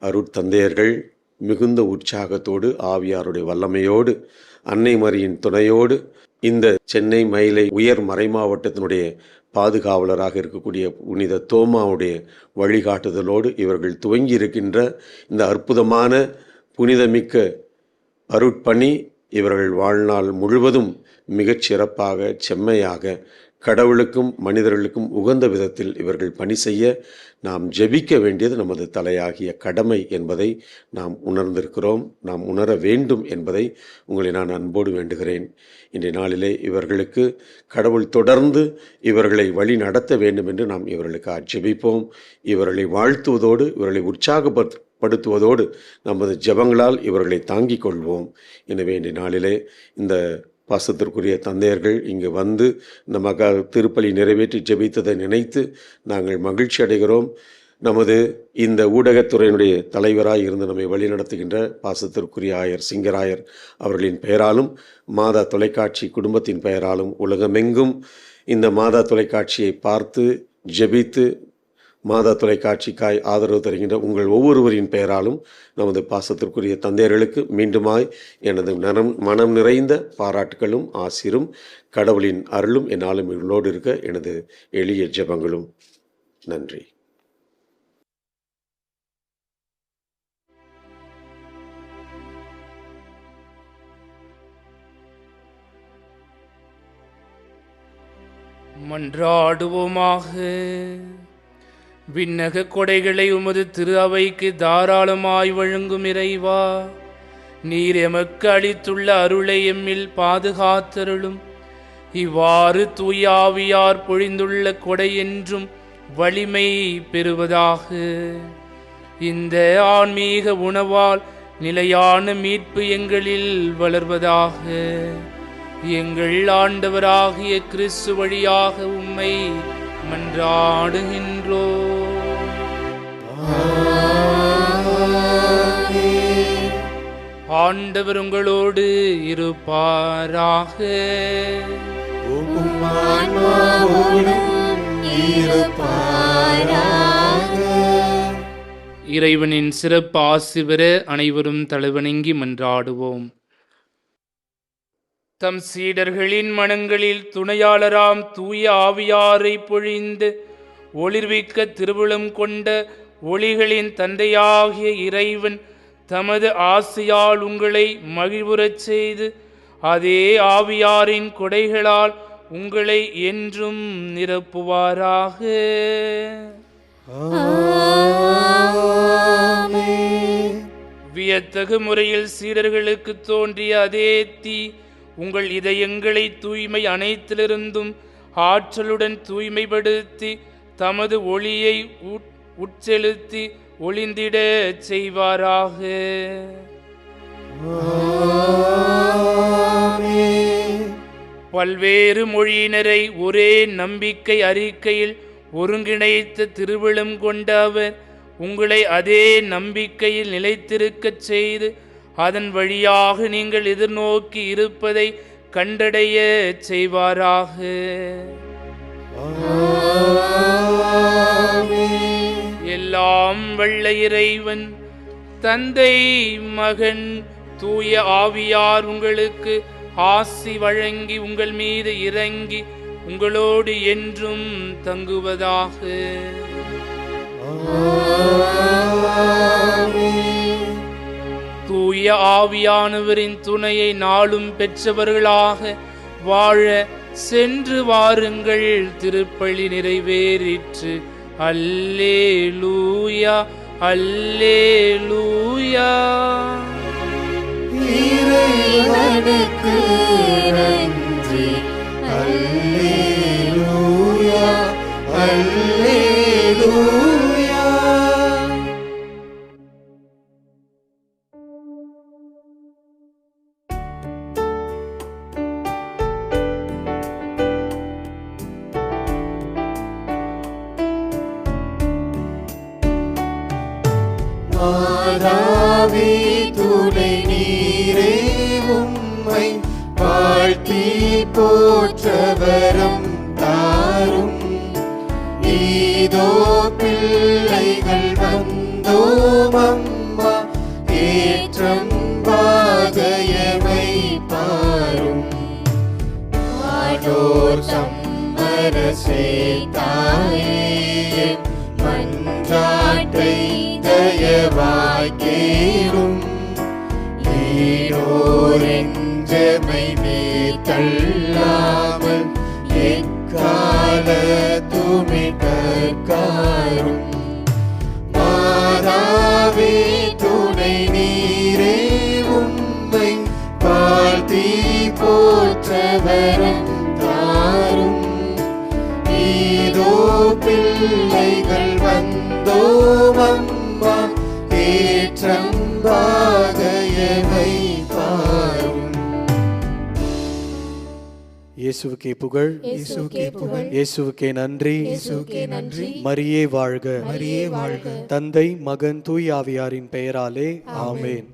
அருட்தந்தையர்கள் மிகுந்த உற்சாகத்தோடு, ஆவியாருடைய வல்லமையோடு, அன்னை மரியின் துணையோடு, இந்த சென்னை மயிலை உயர் மறை மாவட்டத்தினுடைய பாதுகாவலராக இருக்கக்கூடிய புனித தோமாவுடைய வழிகாட்டுதலோடு இவர்கள் துவங்கி இருக்கின்ற இந்த அற்புதமான புனிதமிக்க அருட்பணி இவர்கள் வாழ்நாள் முழுவதும் மிகச் சிறப்பாக, செம்மையாக, கடவுளுக்கும் மனிதர்களுக்கும் உகந்த விதத்தில் இவர்கள் பணி செய்ய நாம் ஜெபிக்க வேண்டியது நமது தலையாகிய கடமை என்பதை நாம் உணர்ந்திருக்கிறோம். நாம் உணர வேண்டும் என்பதை உங்களை நான் அன்போடு வேண்டுகிறேன். இன்றைய நாளிலே இவர்களுக்கு கடவுள் தொடர்ந்து இவர்களை வழி நடத்த வேண்டும் என்று நாம் இவர்களுக்கு ஜெபிப்போம். இவர்களை வாழ்த்துவதோடு, இவர்களை உற்சாகப்படுத்துவதோடு நமது ஜெபங்களால் இவர்களை தாங்கிக் கொள்வோம். எனவே இன்றைய நாளிலே இந்த பாசத்திற்குரிய தந்தையர்கள் இங்கு வந்து நமக்காக திருப்பலி நிறைவேற்றி ஜெபித்ததை நினைத்து நாங்கள் மகிழ்ச்சி அடைகிறோம். நமது இந்த ஊடகத்துறையினுடைய தலைவராய் இருந்து நம்மை வழிநடத்துகின்ற பாசத்திற்குரிய ஆயர் சிங்கராயர் அவர்களின் பெயராலும், மாதா தொலைக்காட்சி குடும்பத்தின் பெயராலும், உலகமெங்கும் இந்த மாதா தொலைக்காட்சியை பார்த்து ஜெபித்து மாதா தொலைக்காட்சிக்காய் ஆதரவு தருகின்ற உங்கள் ஒவ்வொருவரின் பெயராலும் நமது பாசத்திற்குரிய தந்தையர்களுக்கு மீண்டுமாய் எனது மனம் நிறைந்த பாராட்டுகளும் ஆசிரும் கடவுளின் அருளும் என்னாலும் இவர்களோடு இருக்க எனது எளிய ஜெபங்களும். நன்றி. மன்றாடுவோமாக. விண்ணக கொடைகளை உமது திரு அவைக்கு தாராளமாய் வழங்கும் இறைவா, நீர் எமக்கு அளித்துள்ள அருளை எம்மில் பாதுகாத்தருளும். இவ்வாறு தூய ஆவியார் பொழிந்துள்ள கொடை என்றும் வலிமை பெறுவதாக. இந்த ஆன்மீக உணவால் நிலையான மீட்பு எங்களில் வளர்வதாக. எங்கள் ஆண்டவராகிய கிறிஸ்து வழியாக உம்மை மன்றாடுகின்றோ. ஆண்டவர் உங்களோடு இருப்பாராக. இறைவனின் சிறப்பு ஆசி பெற அனைவரும் தலைவணங்கி மன்றாடுவோம். தம் சீடர்களின் மனங்களில் துணையாளராம் தூய ஆவியாரை பொழிந்து ஒளிர்விக்க திருவுளம் கொண்ட ஒளிகளின் தந்தையாகிய இறைவன் தமது ஆசையால் உங்களை மகிழ்வுறச் செய்து அதே ஆவியாரின் கொடைகளால் உங்களை என்றும் நிரப்புவாராக. வியத்தகு முறையில் சீடர்களுக்கு தோன்றிய அதே தீ உங்கள் இதயங்களை தூய்மை அனைத்திலிருந்தும் ஆற்றலுடன் தூய்மைப்படுத்தி தமது ஒளியை உட்செலுத்தி ஒளிந்திட செய்வாராக. பல்வேறு மொழியினரை ஒரே நம்பிக்கை அறிக்கையில் ஒருங்கிணைத்த திருவிழம் கொண்ட அவர் உங்களை அதே நம்பிக்கையில் நிலைத்திருக்கச் செய்து அதன் வழியாக நீங்கள் எதிர்நோக்கி இருப்பதை கண்டடைய செய்வாராக. எல்லாம் வல்ல இறைவன் தந்தை, மகன், தூய ஆவியார் உங்களுக்கு ஆசி வழங்கி உங்கள் மீது இறங்கி உங்களோடு என்றும் தங்குவதாக. தூய ஆவியானவரின் துணையை நாளும் பெற்றவர்களாக வாழ சென்று வாருங்கள். திருப்பலி நிறைவேறிற்று. அல்லேலூயா, அல்லேலூயா. இறைவனுக்கு நன்றி. அல்லேலூயா, அல்லேலூயா. மாதாவே துணை நீரே, உம்மை வாழ்த்தி போற்றவரம் தாரும். இதோ பிள்ளைகள் வந்தோம் அம்மா, ஏற்றம் பாதையமை பாரும். ஆனோர் சம்மரசே தாயே, மன்றாட்டை தயவாய் கேளும். ஈரோரின் ஜெபை மேற்கொள்ளாமல் எக்கால துமி கற்காரும். மாதாவே துணை நீரே, உம்மை வாழ்த்தி போற்றவரம் தாரும். இதோ பிள்ளைகள் வந்தோம் அம்மா, ஏற்றம் பாதையமை பாரும். இயேசுவுக்கே புகழ், இயேசுவுக்கே புகழ், இயேசுவுக்கே நன்றி, இயேசுவுக்கே நன்றி. மரியே வாழ்க, மரியே வாழ்க. தந்தை மகன் தூய் ஆவியாரின் பெயராலே ஆமென்.